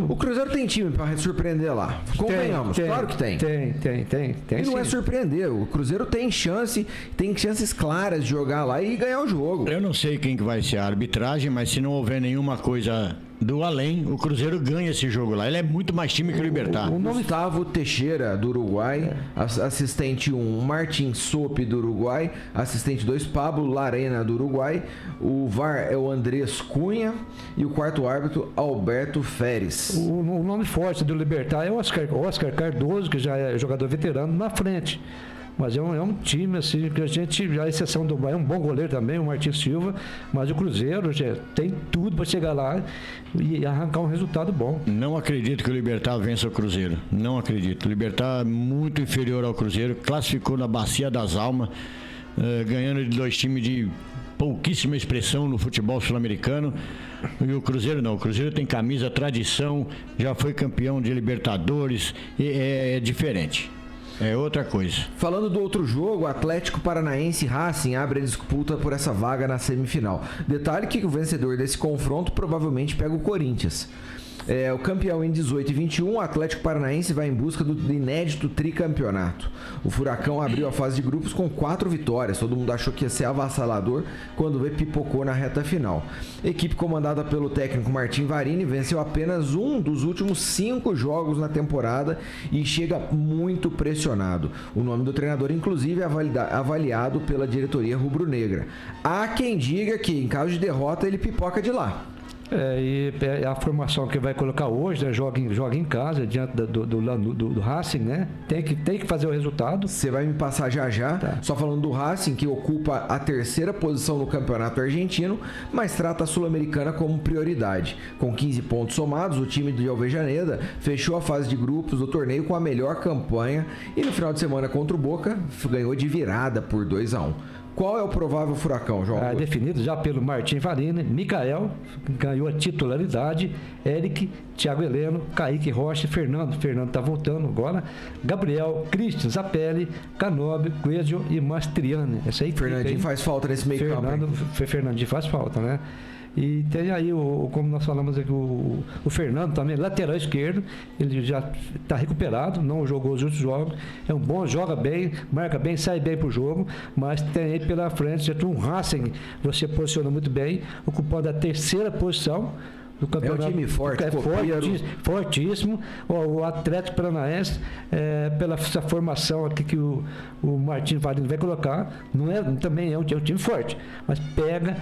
O Cruzeiro tem time para surpreender lá. Convenhamos, claro que tem. Tem. E não é surpreender, o Cruzeiro tem chances claras de jogar lá e ganhar o jogo. Eu não sei quem que vai ser a arbitragem, mas se não houver nenhuma coisa do além, o Cruzeiro ganha esse jogo lá. Ele é muito mais time que o Libertad. O Gustavo Teixeira, do Uruguai, assistente 1, Martin Sope, do Uruguai, assistente 2, Pablo Larena, do Uruguai, o VAR é o Andrés Cunha e o quarto árbitro, Alberto Feres. O nome forte do Libertad é o Oscar Cardoso, que já é jogador veterano, na frente. Mas é um time, assim, que a gente, a exceção do é um bom goleiro também, o Martins Silva, mas o Cruzeiro já tem tudo para chegar lá e arrancar um resultado bom. Não acredito que o Libertad vença o Cruzeiro. Não acredito. O Libertad é muito inferior ao Cruzeiro, classificou na Bacia das Almas, ganhando de 2 times de pouquíssima expressão no futebol sul-americano. E o Cruzeiro não. O Cruzeiro tem camisa, tradição, já foi campeão de Libertadores, é diferente. É outra coisa. Falando do outro jogo, Atlético Paranaense e Racing abre a disputa por essa vaga na semifinal. Detalhe que o vencedor desse confronto provavelmente pega o Corinthians. O campeão em 18 e 21, o Atlético Paranaense vai em busca do inédito tricampeonato. O Furacão abriu a fase de grupos com 4 vitórias. Todo mundo achou que ia ser avassalador quando pipocou na reta final. A equipe comandada pelo técnico Martim Varini venceu apenas um dos últimos 5 jogos na temporada e chega muito pressionado. O nome do treinador, inclusive, é avaliado pela diretoria rubro-negra. Há quem diga que, em caso de derrota, ele pipoca de lá. E a formação que vai colocar hoje, né, joga em casa, diante do Racing, né? Tem que fazer o resultado. Você vai me passar já. Tá. Só falando do Racing, que ocupa a 3ª posição no campeonato argentino, mas trata a Sul-Americana como prioridade. Com 15 pontos somados, o time de Alvejaneda fechou a fase de grupos do torneio com a melhor campanha e no final de semana contra o Boca ganhou de virada por 2-1. Qual é o provável Furacão, João? Definido já pelo Martim Varini. Mikael ganhou a titularidade. Eric, Thiago Heleno, Kaique Rocha, Fernando está voltando agora. Gabriel, Cristian, Zapelli, Canóbio, Coelho e Mastriani. Essa aí Fernandinho faz falta nesse meio campo. Fernandinho faz falta, né? E tem aí, como nós falamos aqui, o Fernando também, lateral esquerdo, ele já está recuperado, não jogou os outros jogos, é um bom, joga bem, marca bem, sai bem pro jogo, mas tem aí pela frente, já tem um Racing, você posiciona muito bem, ocupando a 3ª posição do campeonato. É um time forte, fortíssimo. O Atlético Paranaense, pela essa formação aqui que o Martim Varini vai colocar, também é um time forte, mas pega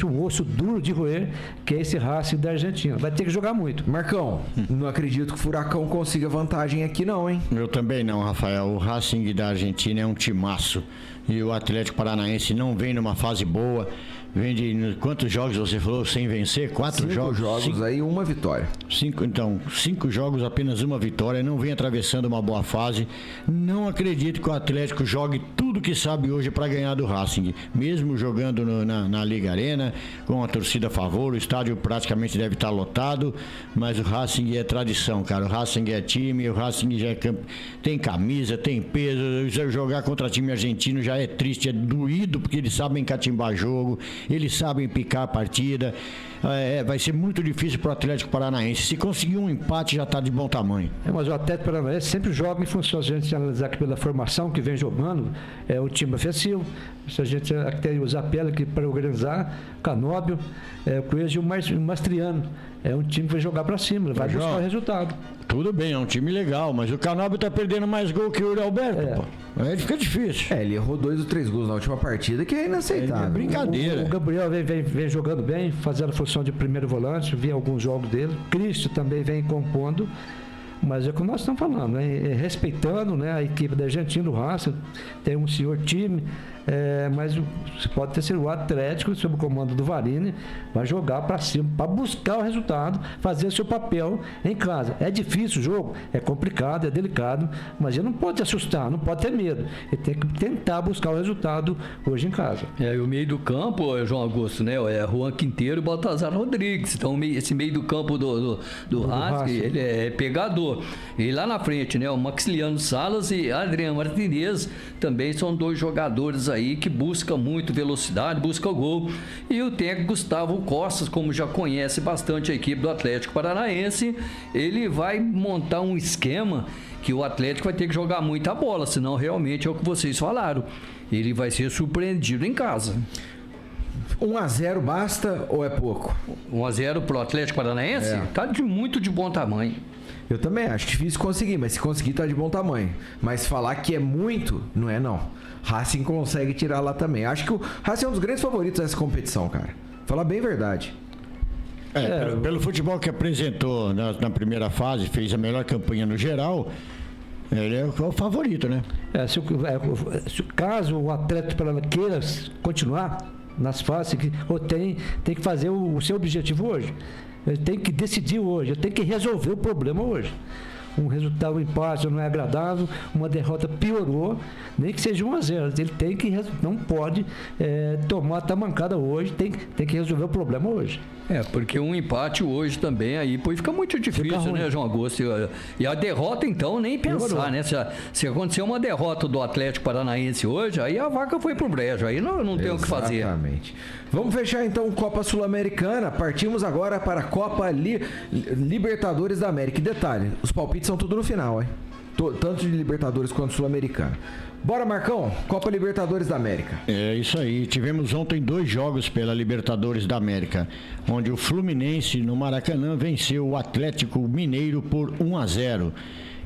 um osso duro de roer, que é esse Racing da Argentina. Vai ter que jogar muito. Marcão, não acredito que o Furacão consiga vantagem aqui não, hein? Eu também não, Rafael. O Racing da Argentina é um timaço. E o Atlético Paranaense não vem numa fase boa. Vem de quantos jogos você falou sem vencer? 4 jogos? 5 jogos aí, 1 vitória. 5 jogos, apenas 1 vitória. Não vem atravessando uma boa fase. Não acredito que o Atlético jogue tudo que sabe hoje para ganhar do Racing. Mesmo jogando na Liga Arena, com a torcida a favor, o estádio praticamente deve estar lotado. Mas o Racing é tradição, cara. O Racing é time, o Racing já tem camisa, tem peso. Jogar contra time argentino já é triste, é doído, porque eles sabem catimbar jogo. Eles sabem picar a partida. Vai ser muito difícil para o Atlético Paranaense. Se conseguir um empate, já está de bom tamanho. Mas o Atlético Paranaense sempre joga em função, se a gente analisar aqui pela formação que vem jogando, é o time ofensivo. Se a gente tem o Zapelli aqui para organizar, Canóbio, o Coelho e o Mastriano. É um time que vai jogar para cima, vai buscar o resultado. Tudo bem, é um time legal, mas o Canóbio tá perdendo mais gol que o Yuri Alberto, pô. Aí fica difícil. Ele errou 2 ou 3 gols na última partida, que é inaceitável. É brincadeira. O Gabriel vem jogando bem, fazendo a função de primeiro volante, vi alguns jogos dele. Cristo também vem compondo. Mas é o que nós estamos falando, né? Respeitando, né, a equipe da Argentina, o Racing, tem um senhor time, mas pode ter sido o Atlético, sob o comando do Varini, vai jogar para cima, para buscar o resultado, fazer seu papel em casa. É difícil o jogo, é complicado, é delicado, mas ele não pode assustar, não pode ter medo. Ele tem que tentar buscar o resultado hoje em casa. E o meio do campo, João Augusto, né? É Juan Quinteiro e Baltazar Rodrigues. Então, esse meio do campo do Racing, ele é pegador. E lá na frente, né? O Maxiliano Salas e Adriano Martinez também são 2 jogadores aí que buscam muito velocidade, buscam gol. E o técnico Gustavo Costas, como já conhece bastante a equipe do Atlético Paranaense, ele vai montar um esquema que o Atlético vai ter que jogar muita bola, senão realmente é o que vocês falaram. Ele vai ser surpreendido em casa. 1-0 basta ou é pouco? 1-0 pro Atlético Paranaense? Tá muito de bom tamanho. Eu também acho difícil conseguir, mas se conseguir tá de bom tamanho. Mas falar que é muito, não é não. Racing consegue tirar lá também. Acho que o Racing é um dos grandes favoritos dessa competição, cara. Falar bem a verdade. Pelo futebol que apresentou na primeira fase, fez a melhor campanha no geral, ele é o favorito, né? Caso o Atlético Paranaense queira continuar nas fases, tem que fazer o seu objetivo hoje. Ele tem que decidir hoje, ele tem que resolver o problema hoje. Um resultado, um empate não é agradável, uma derrota piorou, nem que seja 1-0. Ele não pode tomar a tamancada hoje, tem que resolver o problema hoje. Porque um empate hoje também aí fica muito difícil, né, João Augusto? E a derrota, então, nem pensar, né? Se acontecer uma derrota do Atlético Paranaense hoje, aí a vaca foi pro brejo, aí não tem o que fazer. Exatamente. Vamos fechar então Copa Sul-Americana. Partimos agora para a Copa Libertadores da América. E detalhe, os palpites são tudo no final, hein? Tanto de Libertadores quanto Sul-Americana. Bora, Marcão, Copa Libertadores da América. É isso aí, tivemos ontem 2 jogos pela Libertadores da América, onde o Fluminense no Maracanã venceu o Atlético Mineiro por 1-0.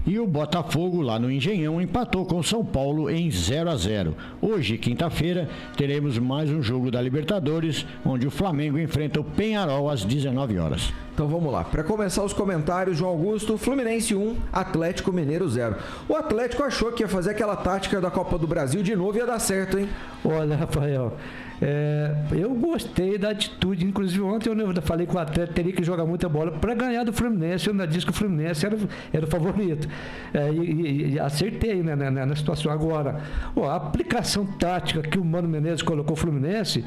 E o Botafogo, lá no Engenhão, empatou com o São Paulo em 0-0. Hoje, quinta-feira, teremos mais um jogo da Libertadores, onde o Flamengo enfrenta o Peñarol às 19 horas. Então vamos lá. Para começar os comentários, João Augusto, Fluminense 1, Atlético Mineiro 0. O Atlético achou que ia fazer aquela tática da Copa do Brasil de novo e ia dar certo, hein? Olha, Rafael, eu gostei da atitude. Inclusive ontem eu falei que o Atlético teria que jogar muita bola para ganhar do Fluminense. Eu ainda disse que o Fluminense era o favorito. E acertei, né, na situação. Agora, a aplicação tática que o Mano Menezes colocou o Fluminense,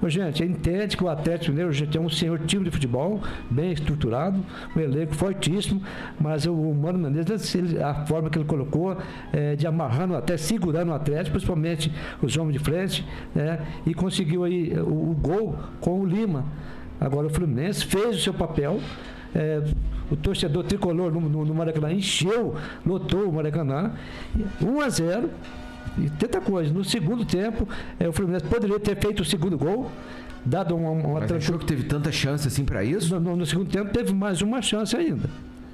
gente, entende que o Atlético Mineiro já tem um senhor time de futebol, bem estruturado, um elenco fortíssimo, mas o Mano Menezes, a forma que ele colocou, de amarrando até segurando o Atlético, principalmente os homens de frente, e conseguiu aí o gol com o Lima. Agora o Fluminense fez o seu papel. O torcedor tricolor no Maracanã lotou o Maracanã, 1-0. E tanta coisa, no segundo tempo o Fluminense poderia ter feito o segundo gol, dado uma Mas achou que teve tanta chance assim para isso? No segundo tempo teve mais uma chance ainda.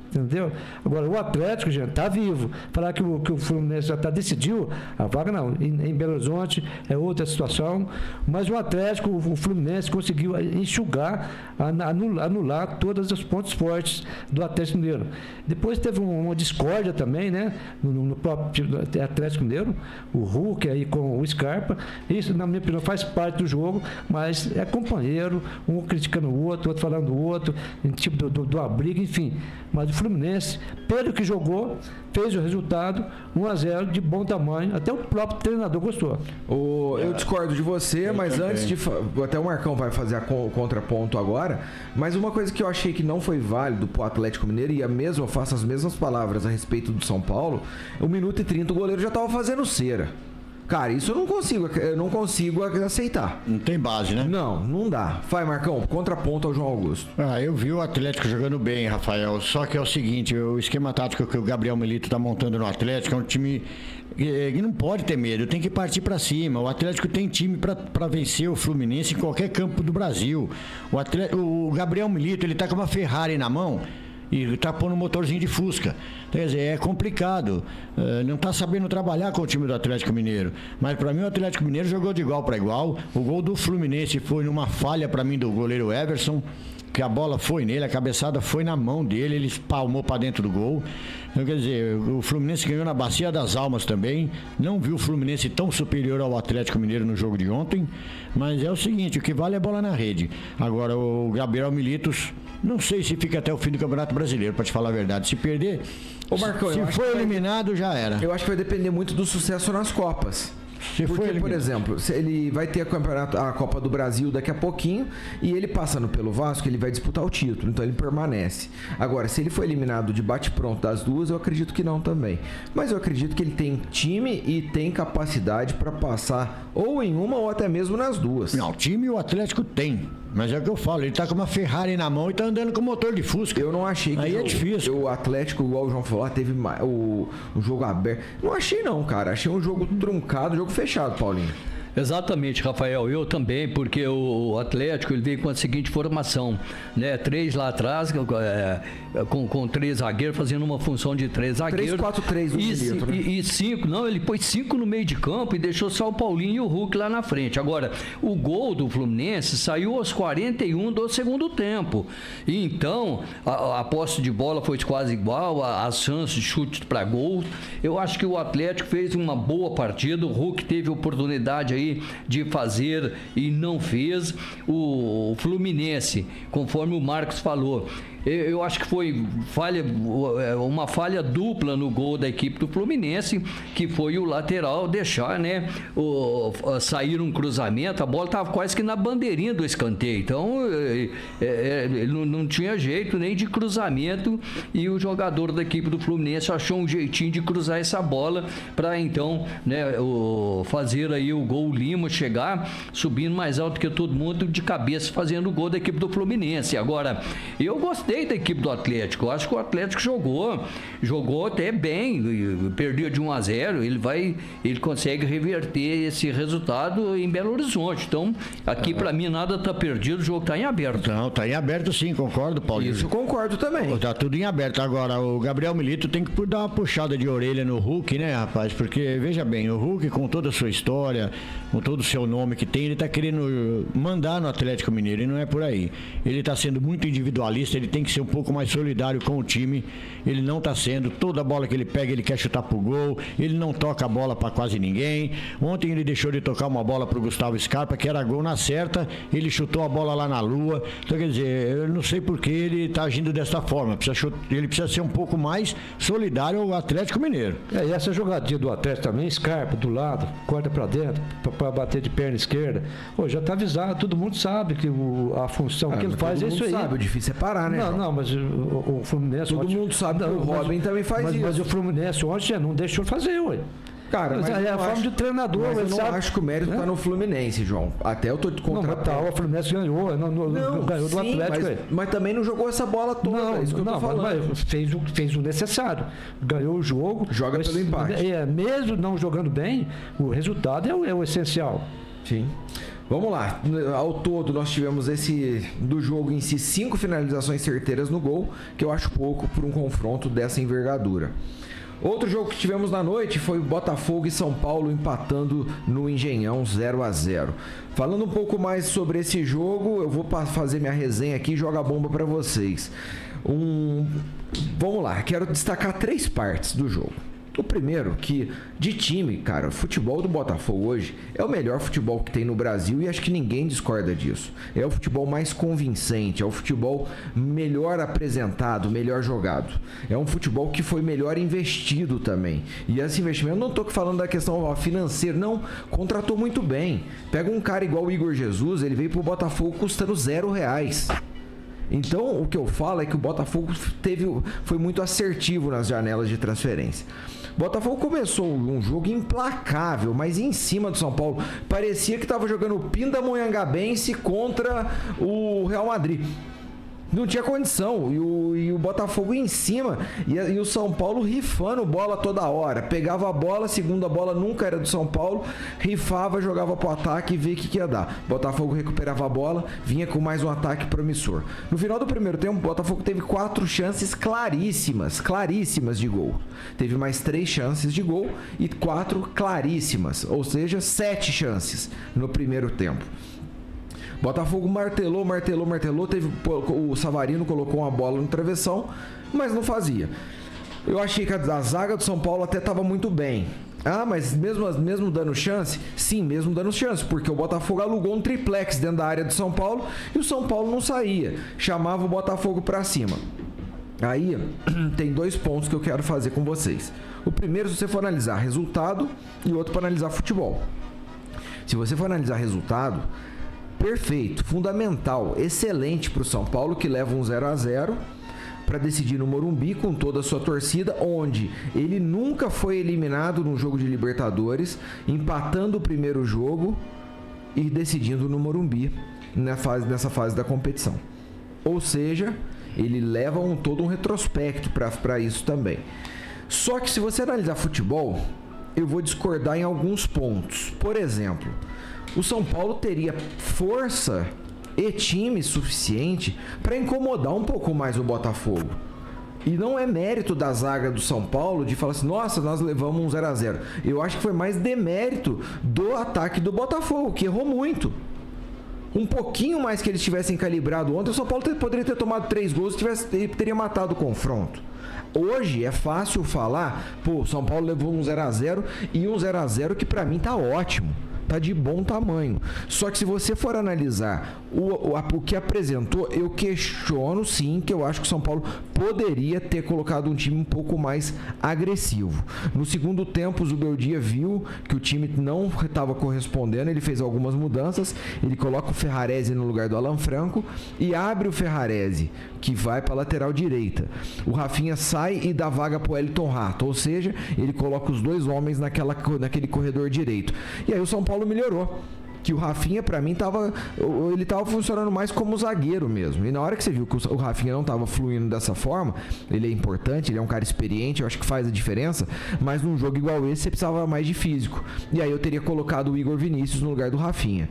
Entendeu? Agora, o Atlético, gente, tá vivo. Falar que o Fluminense já decidiu, a vaga não. Em Belo Horizonte é outra situação. Mas o Atlético, o Fluminense conseguiu enxugar, anular todos os pontos fortes do Atlético Mineiro. Depois teve uma discórdia também, né? No próprio Atlético Mineiro, o Hulk aí com o Scarpa. Isso, na minha opinião, faz parte do jogo, mas é companheiro, um criticando o outro falando do outro, tipo do abrigo, enfim. Mas o Fluminense, pelo que jogou, fez o resultado 1-0 de bom tamanho. Até o próprio treinador gostou. Eu discordo de você, mas antes de... Até o Marcão vai fazer o contraponto agora. Mas uma coisa que eu achei que não foi válido pro Atlético Mineiro, e eu faço as mesmas palavras a respeito do São Paulo, 1 minuto e 30 o goleiro já tava fazendo cera. Cara, isso eu não consigo aceitar. Não tem base, né? Não dá. Vai, Marcão, contraponto ao João Augusto. Eu vi o Atlético jogando bem, Rafael. Só que é o seguinte, o esquema tático que o Gabriel Milito tá montando no Atlético é um time que não pode ter medo, tem que partir para cima. O Atlético tem time para vencer o Fluminense em qualquer campo do Brasil. O Gabriel Milito, ele tá com uma Ferrari na mão e tá pondo um motorzinho de Fusca. Quer dizer, é complicado. Não tá sabendo trabalhar com o time do Atlético Mineiro. Mas para mim o Atlético Mineiro jogou de igual para igual. O gol do Fluminense foi numa falha para mim do goleiro Everson, que a bola foi nele, a cabeçada foi na mão dele, ele espalmou para dentro do gol. Então, quer dizer, o Fluminense ganhou na Bacia das Almas também. Não viu o Fluminense tão superior ao Atlético Mineiro no jogo de ontem. Mas é o seguinte, o que vale é a bola na rede. Agora, o Gabriel Militos, não sei se fica até o fim do Campeonato Brasileiro, para te falar a verdade. Se perder, Marcão, se for eliminado, já era. Eu acho que vai depender muito do sucesso nas Copas. Porque, por exemplo, ele vai ter a Copa do Brasil daqui a pouquinho e ele passando pelo Vasco, ele vai disputar o título, então ele permanece. Agora, se ele for eliminado de bate-pronto das duas, eu acredito que não também. Mas eu acredito que ele tem time e tem capacidade para passar ou em uma ou até mesmo nas duas. Não, time o Atlético tem. Mas é o que eu falo, ele tá com uma Ferrari na mão e tá andando com motor de Fusca. Eu não achei que aí é difícil. O Atlético, igual o João falou, teve o jogo aberto. Não achei não, cara. Achei um jogo truncado, jogo fechado, Paulinho. Exatamente, Rafael, eu também, porque o Atlético ele veio com a seguinte formação, né? 3 lá atrás, com 3 zagueiros, fazendo uma função de 3 zagueiros. 3-4-3 o Milito, né? E 5, não, ele pôs 5 no meio de campo e deixou só o Paulinho e o Hulk lá na frente. Agora, o gol do Fluminense saiu aos 41 do segundo tempo. E então, a posse de bola foi quase igual, as chances de chute para gol. Eu acho que o Atlético fez uma boa partida, o Hulk teve oportunidade aí de fazer e não fez. O Fluminense, conforme o Marcos falou, eu acho que foi uma falha dupla no gol da equipe do Fluminense, que foi o lateral deixar, né, sair um cruzamento, a bola estava quase que na bandeirinha do escanteio, então ele não tinha jeito nem de cruzamento, e o jogador da equipe do Fluminense achou um jeitinho de cruzar essa bola para então, né, fazer aí o gol. Lima chegar subindo mais alto que todo mundo, de cabeça fazendo o gol da equipe do Fluminense. Agora, eu gostei da equipe do Atlético, eu acho que o Atlético jogou até bem, perdeu de 1-0, ele consegue reverter esse resultado em Belo Horizonte. Então, aqui para mim nada tá perdido, o jogo tá em aberto. Não, tá em aberto sim, concordo, Paulinho. Isso, concordo também. Tá tudo em aberto. Agora, o Gabriel Milito tem que dar uma puxada de orelha no Hulk, né, rapaz? Porque, veja bem, o Hulk, com toda a sua história, com todo o seu nome que tem, ele tá querendo mandar no Atlético Mineiro, e não é por aí. Ele tá sendo muito individualista, ele tem que ser um pouco mais solidário com o time. Ele não tá sendo. Toda bola que ele pega, ele quer chutar pro gol, ele não toca a bola para quase ninguém. Ontem ele deixou de tocar uma bola pro Gustavo Scarpa, que era gol na certa, ele chutou a bola lá na lua. Então, quer dizer, eu não sei por que ele tá agindo dessa forma. Ele precisa ser um pouco mais solidário ao Atlético Mineiro. E essa jogadinha do Atlético também, Scarpa do lado, corta para dentro, para bater de perna esquerda. Já tá avisado, todo mundo sabe que a função que ele faz é isso aí. Sabe, o difícil é parar, né? Não, mas o Fluminense... Todo mundo sabe que o Robin também faz isso. Mas o Fluminense ontem não deixou fazer, ué. Cara, mas é a forma de treinador. Mas eu não acho que o mérito tá no Fluminense, João. Até eu tô de contrato. O Fluminense ganhou, ganhou do Atlético. Mas também não jogou essa bola toda. Não, isso que eu tô falando. Mas fez o necessário. Ganhou o jogo. Joga pelo empate. Mesmo não jogando bem, o resultado é o essencial. Sim. Vamos lá, ao todo nós tivemos do jogo em si 5 finalizações certeiras no gol, que eu acho pouco por um confronto dessa envergadura. Outro jogo que tivemos na noite foi Botafogo e São Paulo empatando no Engenhão 0-0. Falando um pouco mais sobre esse jogo, eu vou fazer minha resenha aqui e jogar a bomba para vocês. Vamos lá, quero destacar 3 partes do jogo. O primeiro, que de time, cara, o futebol do Botafogo hoje é o melhor futebol que tem no Brasil e acho que ninguém discorda disso. É o futebol mais convincente, é o futebol melhor apresentado, melhor jogado. É um futebol que foi melhor investido também. E esse investimento, eu não tô falando da questão financeira, não, contratou muito bem. Pega um cara igual o Igor Jesus, ele veio pro Botafogo custando R$0. Então, o que eu falo é que o Botafogo foi muito assertivo nas janelas de transferência. Botafogo começou um jogo implacável, mas em cima do São Paulo. Parecia que estava jogando o Pindamonhangabense contra o Real Madrid. Não tinha condição, e o Botafogo em cima, e o São Paulo rifando bola toda hora. Pegava a bola, segunda bola nunca era do São Paulo, rifava, jogava pro ataque e via o que ia dar. Botafogo recuperava a bola, vinha com mais um ataque promissor. No final do primeiro tempo, o Botafogo teve 4 chances claríssimas de gol. Teve mais 3 chances de gol e 4 claríssimas, ou seja, 7 chances no primeiro tempo. Botafogo martelou, o Savarino colocou uma bola no travessão, mas não fazia. Eu achei que a zaga do São Paulo até estava muito bem. Mas mesmo dando chance? Sim, mesmo dando chance, porque o Botafogo alugou um triplex dentro da área do São Paulo e o São Paulo não saía, chamava o Botafogo para cima. Aí tem 2 pontos que eu quero fazer com vocês. O primeiro, se você for analisar resultado, e o outro para analisar futebol. Se você for analisar resultado, perfeito, fundamental, excelente para o São Paulo, que leva um 0-0 para decidir no Morumbi com toda a sua torcida, onde ele nunca foi eliminado num jogo de Libertadores, empatando o primeiro jogo e decidindo no Morumbi nessa fase da competição. Ou seja, ele leva todo um retrospecto para isso também. Só que se você analisar futebol, eu vou discordar em alguns pontos. Por exemplo, o São Paulo teria força e time suficiente para incomodar um pouco mais o Botafogo. E não é mérito da zaga do São Paulo de falar assim, nossa, nós levamos um 0-0. Eu acho que foi mais demérito do ataque do Botafogo, que errou muito. Um pouquinho mais que eles tivessem calibrado ontem, o São Paulo poderia ter tomado 3 gols e teria matado o confronto. Hoje é fácil falar, pô, o São Paulo levou um 0-0 e um 0-0 que pra mim tá ótimo. Tá de bom tamanho. Só que se você for analisar o que apresentou, eu questiono sim que eu acho que o São Paulo poderia ter colocado um time um pouco mais agressivo. No segundo tempo, o Zubeldia viu que o time não estava correspondendo, ele fez algumas mudanças, ele coloca o Ferrarese no lugar do Alan Franco e abre o Ferrarese, que vai para a lateral direita. O Rafinha sai e dá vaga para o Elton Rato, ou seja, ele coloca os 2 homens naquele corredor direito. E aí o São Paulo melhorou. Que o Rafinha, pra mim, ele tava funcionando mais como zagueiro mesmo. E na hora que você viu que o Rafinha não tava fluindo dessa forma, ele é importante, ele é um cara experiente, eu acho que faz a diferença, mas num jogo igual esse, você precisava mais de físico. E aí eu teria colocado o Igor Vinícius no lugar do Rafinha.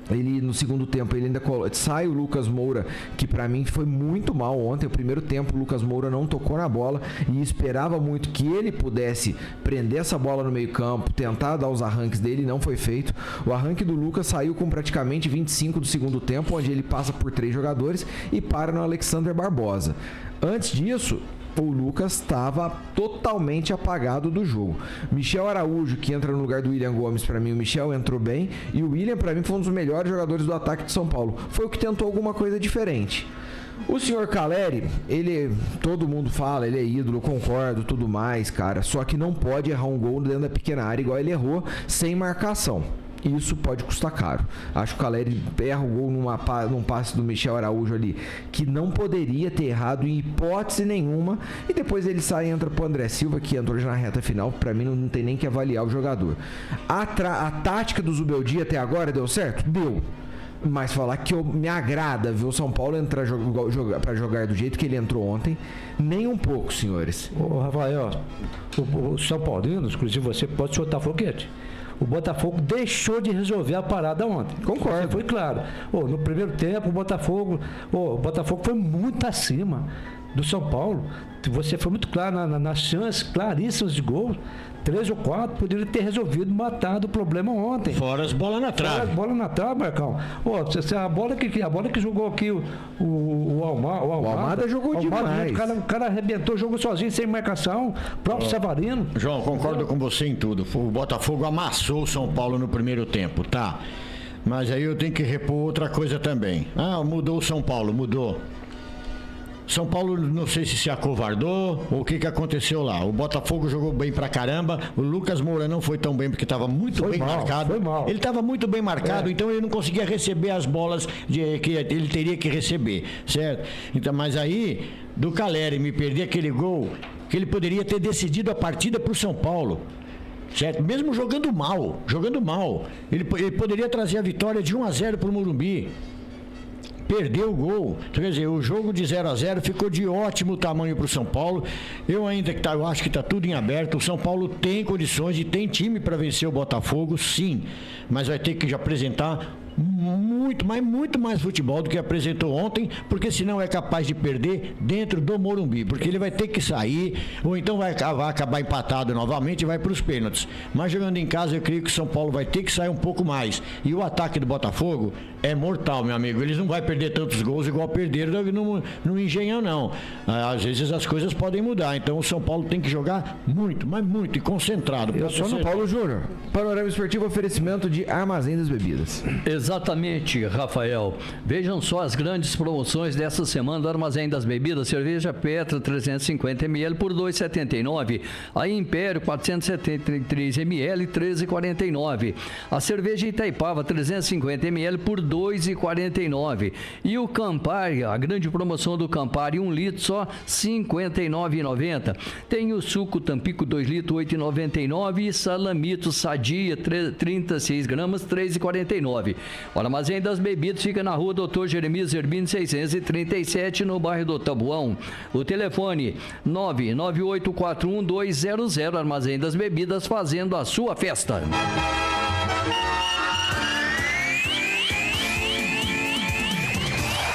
Ele, no segundo tempo, ele ainda sai o Lucas Moura, que pra mim foi muito mal ontem. O primeiro tempo o Lucas Moura não tocou na bola e esperava muito que ele pudesse prender essa bola no meio campo, tentar dar os arranques dele, não foi feito. O arranque do Lucas saiu com praticamente 25 do segundo tempo, onde ele passa por 3 jogadores e para no Alexander Barbosa. Antes disso, o Lucas estava totalmente apagado do jogo. Michel Araújo, que entra no lugar do William Gomes, para mim o Michel entrou bem, e o William para mim foi um dos melhores jogadores do ataque de São Paulo. Foi o que tentou alguma coisa diferente. O senhor Caleri, todo mundo fala, ele é ídolo, concordo, tudo mais, cara, só que não pode errar um gol dentro da pequena área igual ele errou, sem marcação. Isso pode custar caro. Acho que o Caleri erra o gol num passe do Michel Araújo ali, que não poderia ter errado em hipótese nenhuma, e depois ele sai e entra pro André Silva, que entrou já na reta final. Pra mim não tem nem que avaliar o jogador. A tática do Zubeldia até agora deu certo? Deu. Mas falar que me agrada ver o São Paulo entrar para jogar do jeito que ele entrou ontem, nem um pouco, senhores. Ô, Rafael, o São Paulino, inclusive você pode soltar foguete. O Botafogo deixou de resolver a parada ontem. Concordo. Foi claro. No primeiro tempo, o Botafogo foi muito acima do São Paulo. Você foi muito claro nas chances claríssimas de gol. 3 ou 4 poderia ter resolvido, matado o problema ontem. Fora as bolas na trave. Fora as bolas na trave, Marcão. A bola que jogou aqui o Almada jogou demais. O cara arrebentou, jogou sozinho, sem marcação. Próprio Savarino. João, concordo com você em tudo. O Botafogo amassou o São Paulo no primeiro tempo, tá? Mas aí eu tenho que repor outra coisa também. Mudou o São Paulo, mudou. São Paulo, não sei se acovardou ou o que aconteceu lá. O Botafogo jogou bem pra caramba. O Lucas Moura não foi tão bem porque estava muito bem marcado. Ele estava muito bem marcado, então ele não conseguia receber as bolas que ele teria que receber, certo? Então, mas aí, do Caleri me perder aquele gol, que ele poderia ter decidido a partida pro São Paulo. Certo? Mesmo jogando mal. Ele poderia trazer a vitória de 1-0 pro Morumbi. Perdeu o gol. Então, quer dizer, o jogo de 0-0 ficou de ótimo tamanho para o São Paulo. Eu acho que está tudo em aberto. O São Paulo tem condições e tem time para vencer o Botafogo, sim. Mas vai ter que apresentar muito mais futebol do que apresentou ontem, porque senão é capaz de perder dentro do Morumbi, porque ele vai ter que sair, ou então vai acabar empatado novamente e vai para os pênaltis. Mas jogando em casa, eu creio que o São Paulo vai ter que sair um pouco mais. E o ataque do Botafogo é mortal, meu amigo. Eles não vão perder tantos gols igual perderam no Engenhão, não. Às vezes as coisas podem mudar. Então o São Paulo tem que jogar muito, mas muito, e concentrado. Eu sou no Paulo Júnior. Panorama Esportivo, oferecimento de Armazém das Bebidas. Exatamente, Rafael. Vejam só as grandes promoções dessa semana do Armazém das Bebidas. Cerveja Petra 350 ml por R$ 2,79. A Império 473 ml 13,49. A cerveja Itaipava 350 ml por R$ 2,49. E o Campari, a grande promoção do Campari, 1 litro só R$ 59,90. Tem o suco Tampico 2 litros R$ 8,99 e salamito Sadia 36 gramas R$ 3,49. O Armazém das Bebidas fica na rua Dr. Jeremias Zerbini 637, no bairro do Tabuão. O telefone 99841-200. Armazém das Bebidas, fazendo a sua festa.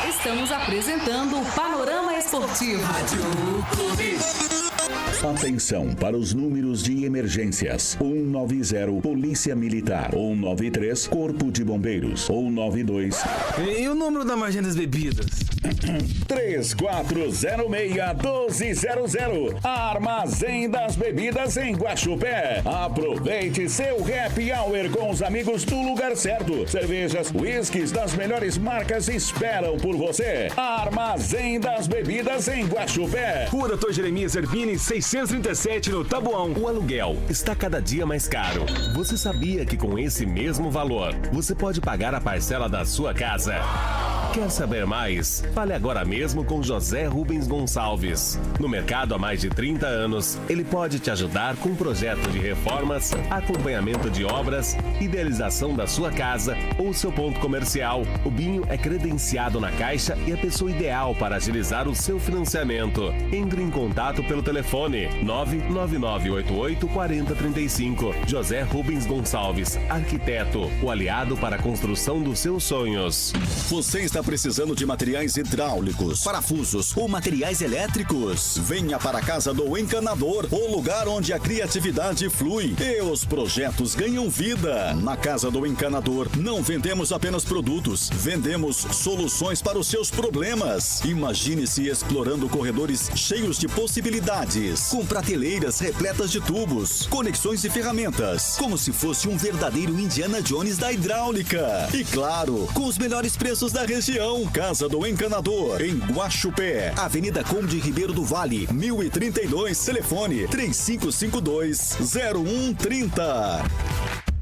Estamos apresentando o Panorama Esportivo. Atenção para os números de emergências. 190 Polícia Militar, 193 Corpo de Bombeiros, 192. E o número da Armazém das Bebidas? 3406-1200. Armazém das Bebidas em Guaxupé. Aproveite seu happy hour com os amigos do lugar certo. Cervejas, whiskies das melhores marcas esperam por você. Armazém das Bebidas em Guaxupé. Rua Dr. Jeremias Zerbini 637, no Tabuão. O aluguel está cada dia mais caro. Você sabia que com esse mesmo valor, você pode pagar a parcela da sua casa? Quer saber mais? Fale agora mesmo com José Rubens Gonçalves. No mercado há mais de 30 anos, ele pode te ajudar com um projeto de reformas, acompanhamento de obras, idealização da sua casa ou seu ponto comercial. O Binho é credenciado na Caixa e a pessoa ideal para agilizar o seu financiamento. Entre em contato pelo telefone 99988-4035. José Rubens Gonçalves, arquiteto, o aliado para a construção dos seus sonhos. Você está precisando de materiais hidráulicos, parafusos ou materiais elétricos? Venha para a Casa do Encanador, o lugar onde a criatividade flui e os projetos ganham vida. Na Casa do Encanador, não vendemos apenas produtos, vendemos soluções para os seus problemas. Imagine-se explorando corredores cheios de possibilidades, com prateleiras repletas de tubos, conexões e ferramentas, como se fosse um verdadeiro Indiana Jones da hidráulica. E claro, com os melhores preços da região. Casa do Encanador, em Guaxupé, Avenida Conde Ribeiro do Vale, 1032, telefone 3552-0130.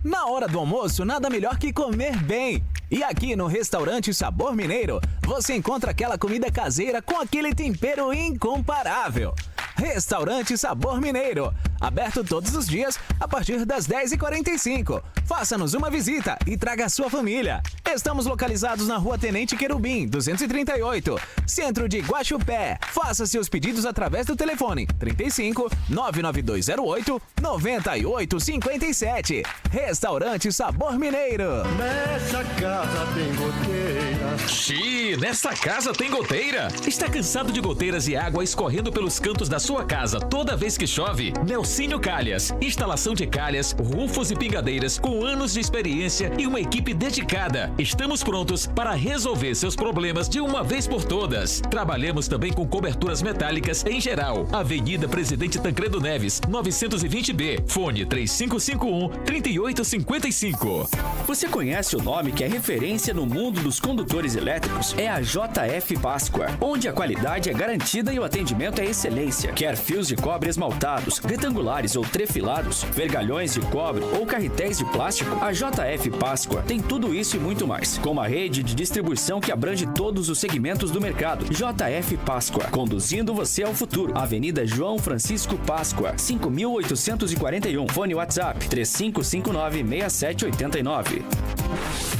Na hora do almoço, nada melhor que comer bem. E aqui no Restaurante Sabor Mineiro, você encontra aquela comida caseira com aquele tempero incomparável. Restaurante Sabor Mineiro, aberto todos os dias a partir das 10h45. Faça-nos uma visita e traga a sua família. Estamos localizados na Rua Tenente Querubim, 238, centro de Guaxupé. Faça seus pedidos através do telefone 35 99208 9857. Restaurante Sabor Mineiro. Nessa casa tem goteira. Xiii, nessa casa tem goteira. Está cansado de goteiras e água escorrendo pelos cantos da sua casa toda vez que chove? Nelsinho Calhas. Instalação de calhas, rufos e pingadeiras com anos de experiência e uma equipe dedicada. Estamos prontos para resolver seus problemas de uma vez por todas. Trabalhamos também com coberturas metálicas em geral. Avenida Presidente Tancredo Neves, 920B. Fone 3551-3855. Você conhece o nome que é referência no mundo dos condutores elétricos? É a JF Páscoa, onde a qualidade é garantida e o atendimento é excelência. Quer fios de cobre esmaltados, retangulares ou trefilados, vergalhões de cobre ou carretéis de plástico? A JF Páscoa tem tudo isso e muito mais, com uma rede de distribuição que abrange todos os segmentos do mercado. JF Páscoa, conduzindo você ao futuro. Avenida João Francisco Páscoa, 5841. Fone WhatsApp 3559-6789.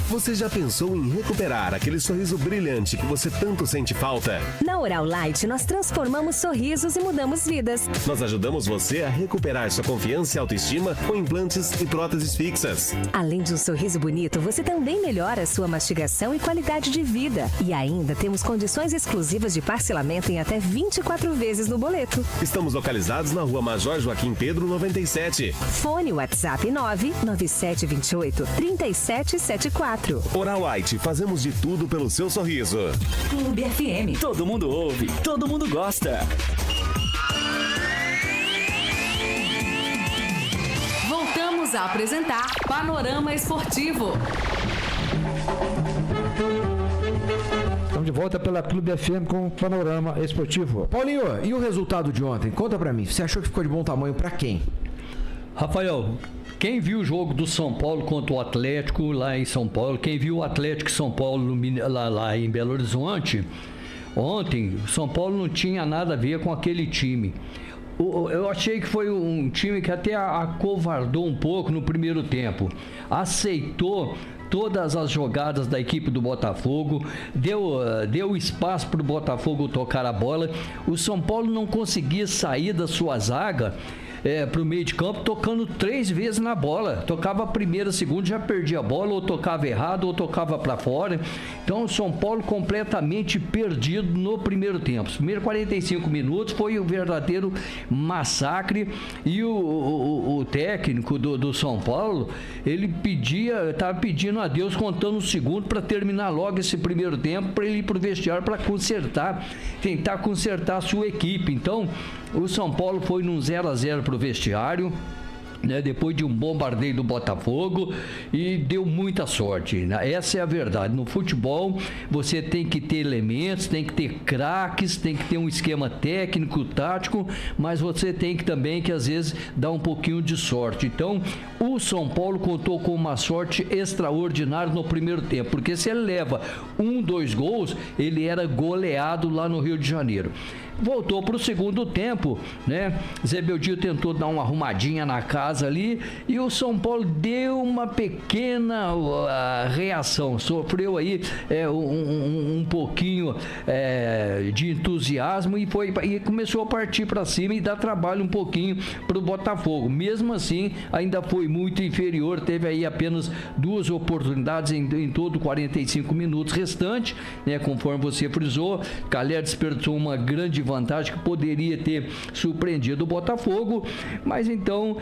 Você já pensou em recuperar aquele sorriso brilhante que você tanto sente falta? Na Oral Light, nós transformamos sorrisos e mudamos vidas. Nós ajudamos você a recuperar sua confiança e autoestima com implantes e próteses fixas. Além de um sorriso bonito, você também melhora a sua mastigação e qualidade de vida. E ainda temos condições exclusivas de parcelamento em até 24 vezes no boleto. Estamos localizados na Rua Major Joaquim Pedro, 97. Fone WhatsApp 99728-3774. Oral Light, fazemos de tudo pelo seu sorriso. Clube FM. Todo mundo ouve, todo mundo gosta. Voltamos a apresentar Panorama Esportivo. Estamos de volta pela Clube FM com o Panorama Esportivo. Paulinho, e o resultado de ontem? Conta pra mim. Você achou que ficou de bom tamanho pra quem? Rafael, quem viu o jogo do São Paulo contra o Atlético lá em São Paulo, quem viu o Atlético São Paulo lá em Belo Horizonte, ontem o São Paulo não tinha nada a ver com aquele time. Eu achei que foi um time que até acovardou um pouco no primeiro tempo. Aceitou todas as jogadas da equipe do Botafogo, deu espaço para o Botafogo tocar a bola. O São Paulo não conseguia sair da sua zaga para o meio de campo, tocando 3 vezes na bola. Tocava a primeira, a segunda, já perdia a bola, ou tocava errado, ou tocava para fora. Então o São Paulo completamente perdido no primeiro tempo. Os primeiros 45 minutos foi um verdadeiro massacre. E o técnico do São Paulo, ele estava pedindo a Deus, contando um segundo para terminar logo esse primeiro tempo, para ele ir para o vestiário para tentar consertar a sua equipe. Então o São Paulo foi num 0-0 para o vestiário, né, depois de um bombardeio do Botafogo, e deu muita sorte, né? Essa é a verdade. No futebol você tem que ter elementos, tem que ter craques, tem que ter um esquema técnico, tático, mas você tem que também que às vezes dar um pouquinho de sorte. Então o São Paulo contou com uma sorte extraordinária no primeiro tempo, porque se ele leva 2 gols, ele era goleado lá no Rio de Janeiro. Voltou para o segundo tempo, né? Zé Beldinho tentou dar uma arrumadinha na casa ali e o São Paulo deu uma pequena reação, sofreu aí um pouquinho de entusiasmo e começou a partir para cima e dar trabalho um pouquinho para o Botafogo. Mesmo assim, ainda foi muito inferior, teve aí apenas 2 oportunidades em todo 45 minutos restante, né? Conforme você frisou, Calher despertou uma grande vantagem que poderia ter surpreendido o Botafogo, mas então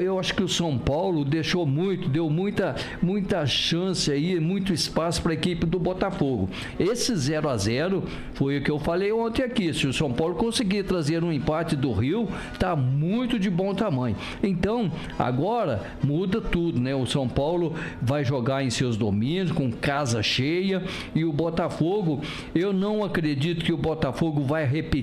eu acho que o São Paulo deu muita chance aí, muito espaço para a equipe do Botafogo. Esse 0-0 foi o que eu falei ontem aqui. Se o São Paulo conseguir trazer um empate do Rio, tá muito de bom tamanho. Então agora muda tudo, né? O São Paulo vai jogar em seus domínios, com casa cheia, e o Botafogo, eu não acredito que o Botafogo vai repetir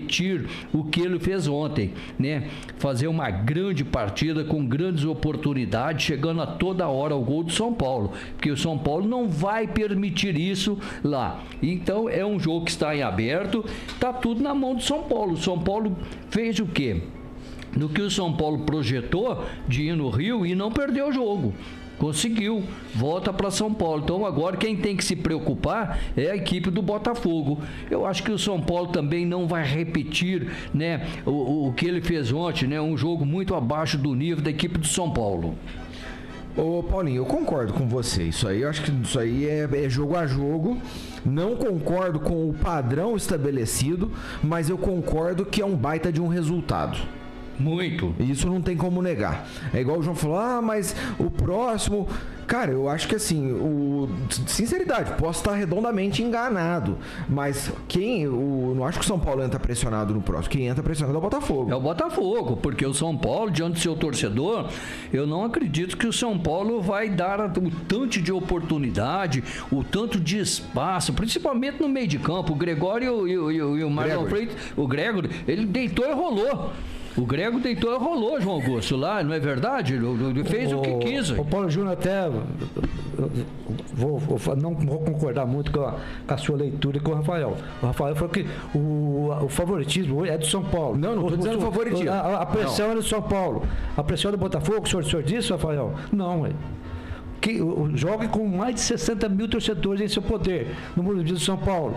o que ele fez ontem, né? Fazer uma grande partida com grandes oportunidades, chegando a toda hora ao gol do São Paulo, porque o São Paulo não vai permitir isso lá. Então é um jogo que está em aberto, tá tudo na mão do São Paulo. O São Paulo fez o quê? No que o São Paulo projetou de ir no Rio e não perdeu o jogo. Conseguiu, volta para São Paulo. Então agora quem tem que se preocupar é a equipe do Botafogo. Eu acho que o São Paulo também não vai repetir, né, o que ele fez ontem, né, um jogo muito abaixo do nível da equipe do São Paulo. Ô Paulinho, eu concordo com você. Isso aí, eu acho que isso aí é jogo a jogo. Não concordo com o padrão estabelecido, mas eu concordo que é um baita de um resultado. Muito. Isso não tem como negar. É igual o João falou, mas o próximo... Cara, eu acho que assim, sinceridade, posso estar redondamente enganado, mas não acho que o São Paulo entra pressionado no próximo. Quem entra pressionado é o Botafogo. É o Botafogo, porque o São Paulo, diante do seu torcedor, eu não acredito que o São Paulo vai dar o tanto de oportunidade, o tanto de espaço, principalmente no meio de campo. O Gregório e o Marlon Freitas, o Gregório, ele deitou e rolou. O Grego deitou e rolou, João Augusto, lá, não é verdade? Ele fez o que quis. O Paulo Júnior até... não vou concordar muito com a sua leitura com o Rafael. O Rafael falou que o favoritismo é do São Paulo. Não estou dizendo favoritismo. A pressão é do São Paulo. A pressão é do Botafogo, o senhor disse, Rafael? Não, jogue com mais de 60 mil torcedores em seu poder, no Morumbi do São Paulo.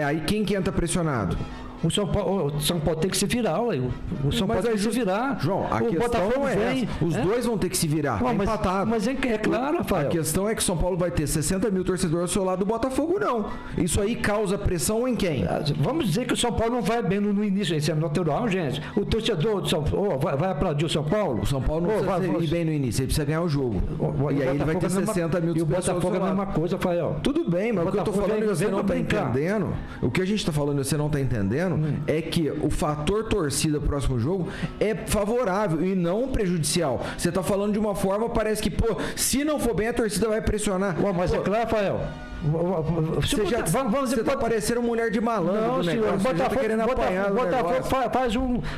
Aí quem que entra pressionado? O São Paulo tem que se virar, ué. O São Paulo tem que se virar. João, a questão não é essa. Os dois vão ter que se virar. Não, empatado. Mas é claro, Rafael. A questão é que o São Paulo vai ter 60 mil torcedores ao seu lado, do Botafogo não. Isso aí causa pressão em quem? Vamos dizer que o São Paulo não vai bem no início. Isso é natural, gente. O torcedor do São Paulo vai aplaudir o São Paulo? O São Paulo não precisa ir bem no início. Ele precisa ganhar o jogo. E aí ele vai ter 60 mil torcedores. E o Botafogo é a mesma coisa, Rafael. Tudo bem, mas o que eu tô falando e você não tá entendendo, o que a gente tá falando e você não tá entendendo é que o fator torcida do próximo jogo é favorável e não prejudicial. Você tá falando de uma forma, parece que, se não for bem, a torcida vai pressionar. Mas é claro, Rafael. Você tá parecendo mulher de malandro. Não, senhor. O Botafogo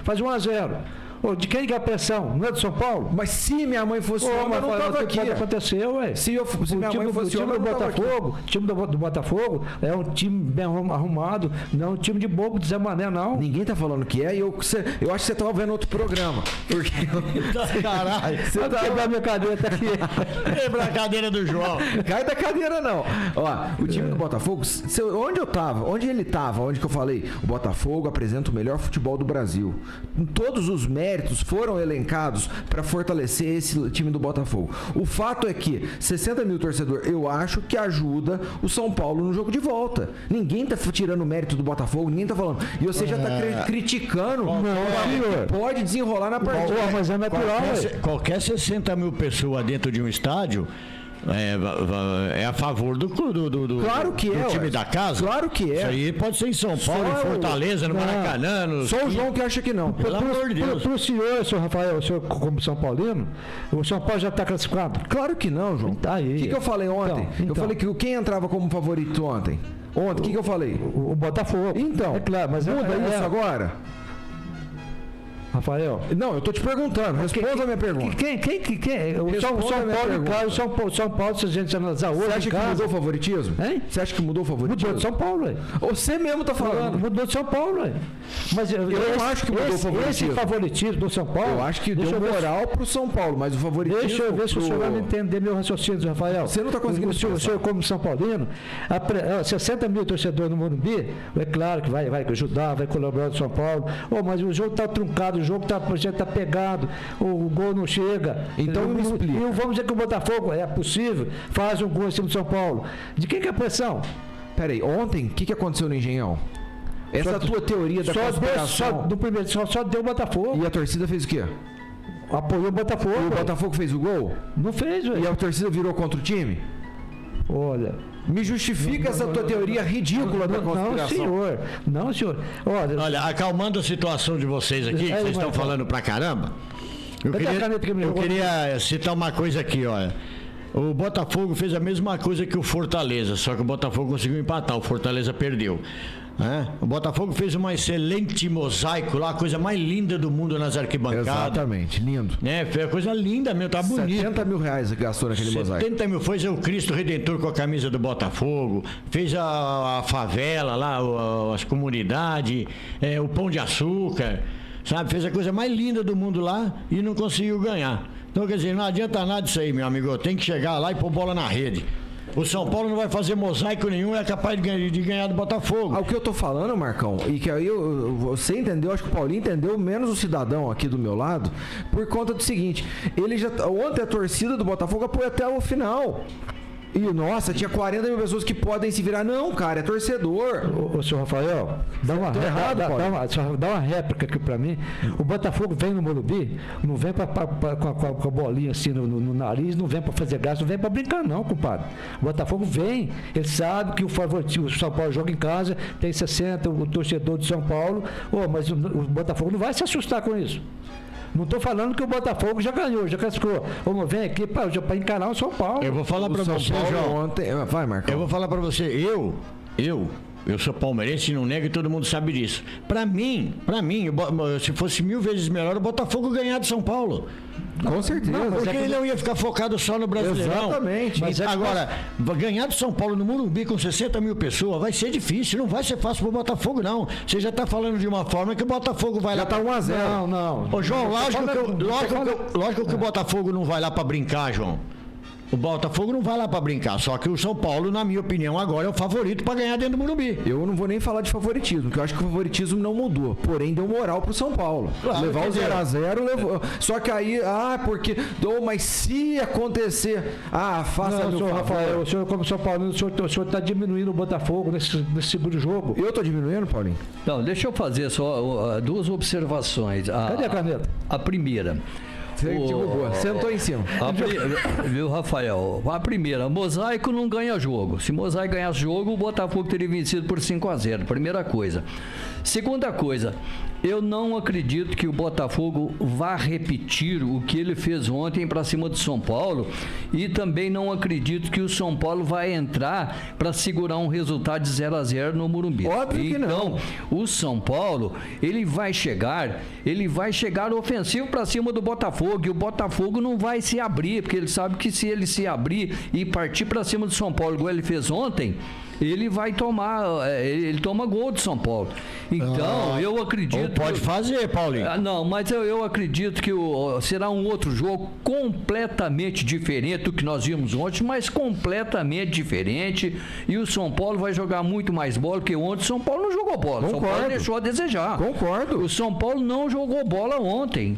faz 1-0. Ô, de quem que é a pressão? Não é do São Paulo? Mas se minha mãe fosse homem, eu não tava aqui. O que aconteceu, ué? Se minha mãe fosse homem, eu não tava aqui. O time do Botafogo é um time bem arrumado, não é um time de bobo de Zé Mané, não. Ninguém tá falando que é, e eu acho que você tava vendo outro programa. Porque Caralho, você tá quebrando minha cadeira até aqui. Quebra a cadeira do João. Cai da cadeira, não. Ó, o time do Botafogo, onde eu tava, onde ele tava, onde que eu falei, o Botafogo apresenta o melhor futebol do Brasil. Todos os méritos foram elencados para fortalecer esse time do Botafogo. O fato é que 60 mil torcedores, eu acho que ajuda o São Paulo no jogo de volta. Ninguém tá tirando o mérito do Botafogo, ninguém tá falando. E você já tá criticando. Pode desenrolar na partida. Mas é natural. Qualquer 60 mil pessoas dentro de um estádio é a favor do claro que do time da casa. Claro que é. Isso aí pode ser em São Paulo, em Fortaleza, no Maracanã. Só o João que acha que não. Pelo amor de Deus. Pro senhor, Rafael, o senhor como São Paulino, o São Paulo já está classificado? Claro que não, João. Tá aí. O que eu falei ontem? Eu falei que quem entrava como favorito ontem? O que eu falei? O Botafogo. Então, é claro, mas muda isso agora? Rafael. Não, eu tô te perguntando. Responda a minha pergunta. Quem? O São Paulo, claro, o São Paulo, se a gente analisar hoje. Você acha que mudou o favoritismo? Hein? Você acha que mudou o favoritismo? Mudou de São Paulo, ué. Você mesmo tá falando. Mudou de São Paulo, ué. Mas eu não acho que mudou o favoritismo. Esse favoritismo do São Paulo. Eu acho que deu moral pro São Paulo, mas o favoritismo. Deixa eu ver se o senhor vai entender meu raciocínio, Rafael. Você não tá conseguindo. O senhor, como São Paulino, 60 mil torcedores no Morumbi, é claro que vai ajudar, vai colaborar do São Paulo. Mas o jogo tá truncado, o jogo já tá pegado, o gol não chega. Então me explica. E vamos dizer que o Botafogo é possível, faz um gol em cima do São Paulo. De quem que é a pressão? Peraí, ontem, o que aconteceu no Engenhão? Essa tua teoria da conspiração... No primeiro, só deu o Botafogo. E a torcida fez o quê? Apoiou o Botafogo. E o Botafogo fez o gol? Não fez, velho. E a torcida virou contra o time? Olha... Me justifica essa tua teoria ridícula da conspiração. Não, senhor. Olha, acalmando a situação de vocês aqui, que vocês estão falando pra caramba, eu queria citar uma coisa aqui, olha. O Botafogo fez a mesma coisa que o Fortaleza, só que o Botafogo conseguiu empatar, o Fortaleza perdeu. O Botafogo fez uma excelente mosaico lá, a coisa mais linda do mundo nas arquibancadas. Exatamente, lindo. Foi a coisa linda mesmo, tá bonito. 70 mil reais gastou naquele mosaico. 70 mil, fez o Cristo Redentor com a camisa do Botafogo, fez a favela lá, as comunidades, o Pão de Açúcar, sabe? Fez a coisa mais linda do mundo lá e não conseguiu ganhar. Então, quer dizer, não adianta nada disso aí, meu amigo. Tem que chegar lá e pôr bola na rede. O São Paulo não vai fazer mosaico nenhum, é capaz de ganhar do Botafogo. O que eu tô falando, Marcão, e que aí você entendeu, acho que o Paulinho entendeu, menos o cidadão aqui do meu lado, por conta do seguinte, ontem a torcida do Botafogo apoia até o final. E, nossa, tinha 40 mil pessoas que podem se virar. Não, cara, é torcedor. Ô, senhor Rafael, dá uma réplica aqui pra mim. O Botafogo vem no Morumbi, não vem com a bolinha assim no nariz, não vem pra fazer graça, não vem pra brincar não, compadre. O Botafogo vem, ele sabe que o São Paulo joga em casa, tem 60, o torcedor de São Paulo, mas o Botafogo não vai se assustar com isso. Não estou falando que o Botafogo já ganhou, já classificou. Vamos vir aqui para encarar o São Paulo. Eu vou falar para você, João. Vai, Marcão. Eu vou falar para você. Eu sou palmeirense e não nego e todo mundo sabe disso. Para mim, se fosse 1000 vezes melhor, o Botafogo ganhar de São Paulo. Com certeza. Porque ele não ia ficar focado só no Brasileirão. Exatamente. Mas agora, ganhar do São Paulo no Morumbi com 60 mil pessoas vai ser difícil, não vai ser fácil pro Botafogo, não. Você já tá falando de uma forma que o Botafogo vai lá. Já tá 1-0. Não. Ô, João, lógico que o Botafogo não vai lá pra brincar, João. O Botafogo não vai lá pra brincar, só que o São Paulo, na minha opinião, agora é o favorito pra ganhar dentro do Morumbi. Eu não vou nem falar de favoritismo, porque eu acho que o favoritismo não mudou, porém deu moral pro São Paulo. Claro, levar o 0-0, levou. Só que aí, mas se acontecer, faça meu favor. Rafael, o senhor como São Paulo, o senhor tá diminuindo o Botafogo nesse segundo jogo. Eu tô diminuindo, Paulinho? Não, deixa eu fazer só duas observações. Cadê a caneta? A primeira. Sentou em cima. Viu, Rafael? A primeira, mosaico não ganha jogo. Se mosaico ganhasse jogo, o Botafogo teria vencido por 5-0. Primeira coisa. Segunda coisa, Eu não acredito que o Botafogo vá repetir o que ele fez ontem para cima do São Paulo e também não acredito que o São Paulo vai entrar para segurar um resultado de 0-0 no Morumbi. Óbvio que não. Então, o São Paulo, ele vai chegar ofensivo para cima do Botafogo e o Botafogo não vai se abrir, porque ele sabe que se ele se abrir e partir para cima do São Paulo, igual ele fez ontem, ele vai tomar, ele toma gol do São Paulo. Então, eu acredito... Pode fazer, Paulinho. Não, mas eu acredito que será um outro jogo completamente diferente do que nós vimos ontem, mas completamente diferente. E o São Paulo vai jogar muito mais bola, porque ontem o São Paulo não jogou bola. Concordo. O São Paulo deixou a desejar. Concordo. O São Paulo não jogou bola ontem.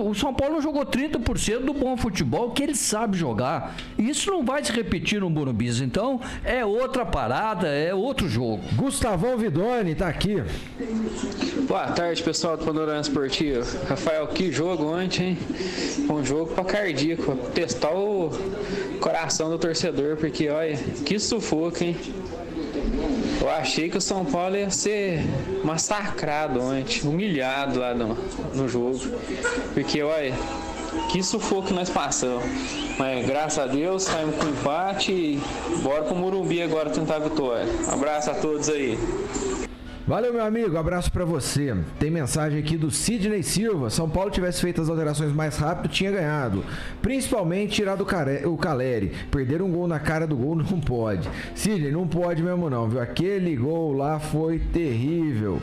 O São Paulo não jogou 30% do bom futebol que ele sabe jogar. Isso não vai se repetir no Morumbi. Então, é outra parada, é outro jogo. Gustavão Vidoni tá aqui. Boa tarde, pessoal do Panorama Esportivo. Rafael, que jogo ontem, hein? Um jogo pra cardíaco, testar o coração do torcedor, porque, olha, que sufoco, hein? Eu achei que o São Paulo ia ser massacrado ontem, humilhado lá no jogo. Porque, olha, que sufoco que nós passamos. Mas, graças a Deus, saímos com empate e bora pro Morumbi agora tentar a vitória. Um abraço a todos aí. Valeu, meu amigo, abraço pra você. Tem mensagem aqui do Sidney Silva. São Paulo tivesse feito as alterações mais rápido, tinha ganhado. Principalmente tirado o Caleri. Perder um gol na cara do gol não pode. Sidney, não pode mesmo não, viu? Aquele gol lá foi terrível.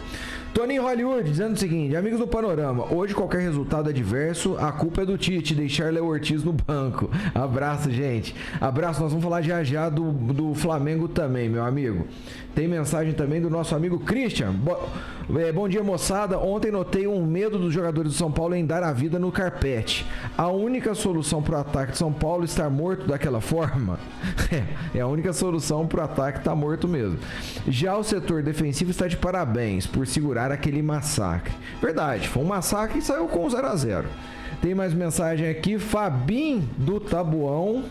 Toninho Hollywood dizendo o seguinte: amigos do Panorama, hoje qualquer resultado adverso, a culpa é do Tite, deixar Léo Ortiz no banco. Abraço, gente. Abraço, nós vamos falar já do Flamengo também, meu amigo. Tem mensagem também do nosso amigo Christian. Bom dia, moçada. Ontem notei um medo dos jogadores do São Paulo em dar a vida no carpete. A única solução para o ataque de São Paulo estar morto daquela forma? É a única solução para o ataque estar morto mesmo. Já o setor defensivo está de parabéns por segurar aquele massacre. Verdade, foi um massacre e saiu com 0-0. Tem mais mensagem aqui. Fabinho do Tabuão.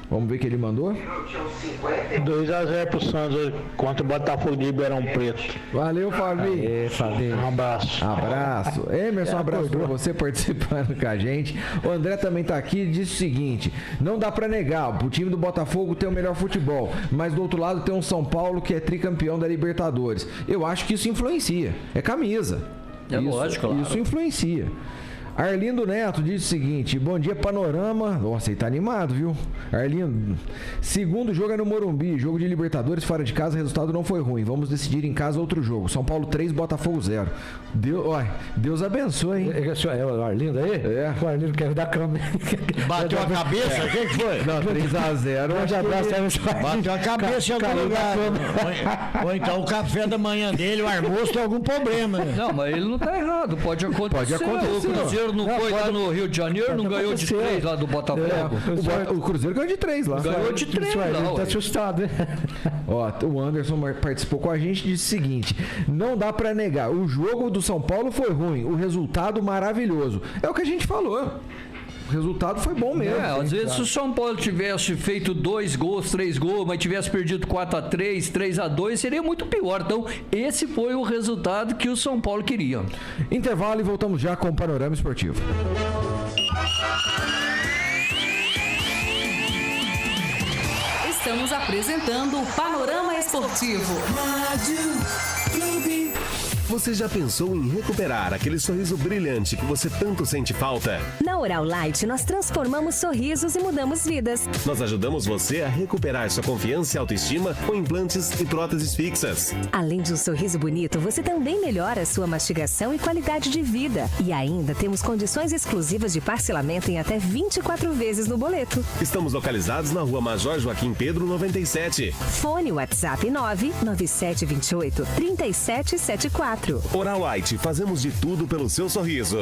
Vamos ver o que ele mandou. 2-0 pro Santos contra o Botafogo de Ribeirão Preto. Valeu, Fabinho. Fabinho. Um abraço. Abraço. Emerson, um abraço pra você participando com a gente. O André também tá aqui e diz o seguinte: não dá pra negar, o time do Botafogo tem o melhor futebol, mas do outro lado tem um São Paulo que é tricampeão da Libertadores. Eu acho que isso influencia. É camisa. É lógico, claro. Isso influencia. Arlindo Neto diz o seguinte: bom dia, Panorama. Nossa, ele tá animado, viu? Arlindo, segundo jogo é no Morumbi, jogo de Libertadores fora de casa, resultado não foi ruim. Vamos decidir em casa outro jogo. São Paulo 3, Botafogo 0. Deus abençoe, hein? É o Arlindo aí? É. O Arlindo quer dar câmera. Bateu a cabeça? O que foi? Não, 3-0. Bateu a cabeça em algum lugar. Ou então o café da manhã dele, o almoço, tem algum problema. Né? Não, mas ele não tá errado. Pode acontecer. O Cruzeiro não foi lá no Rio de Janeiro, não ganhou de 3 lá do Botafogo. O Cruzeiro ganhou de 3 lá. Ganhou de 3 lá. Tá assustado, hein? Ó, o Anderson participou com a gente e disse o seguinte: não dá pra negar, o jogo do São Paulo foi ruim, o resultado maravilhoso. É o que a gente falou. O resultado foi bom mesmo. Às vezes se o São Paulo tivesse feito 2 gols, 3 gols, mas tivesse perdido 4-3, 3-2, seria muito pior. Então, esse foi o resultado que o São Paulo queria. Intervalo e voltamos já com o Panorama Esportivo. Estamos apresentando o Panorama Esportivo. Você já pensou em recuperar aquele sorriso brilhante que você tanto sente falta? Na Oral Light, nós transformamos sorrisos e mudamos vidas. Nós ajudamos você a recuperar sua confiança e autoestima com implantes e próteses fixas. Além de um sorriso bonito, você também melhora a sua mastigação e qualidade de vida. E ainda temos condições exclusivas de parcelamento em até 24 vezes no boleto. Estamos localizados na Rua Major Joaquim Pedro, 97. Fone WhatsApp 99728-3774. Oral Light, fazemos de tudo pelo seu sorriso.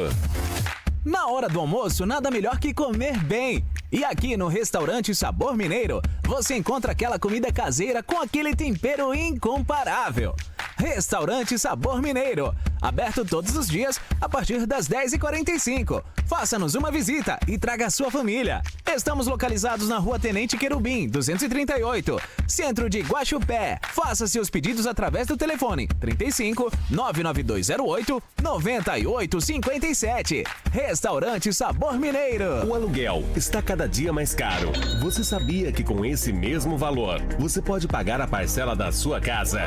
Na hora do almoço, nada melhor que comer bem. E aqui no Restaurante Sabor Mineiro, você encontra aquela comida caseira com aquele tempero incomparável. Restaurante Sabor Mineiro, aberto todos os dias a partir das 10h45. Faça-nos uma visita e traga a sua família. Estamos localizados na Rua Tenente Querubim, 238, centro de Guaxupé. Faça seus pedidos através do telefone 35 99208 9857. Restaurante Sabor Mineiro. O aluguel está cada dia mais caro. Você sabia que com esse mesmo valor, você pode pagar a parcela da sua casa?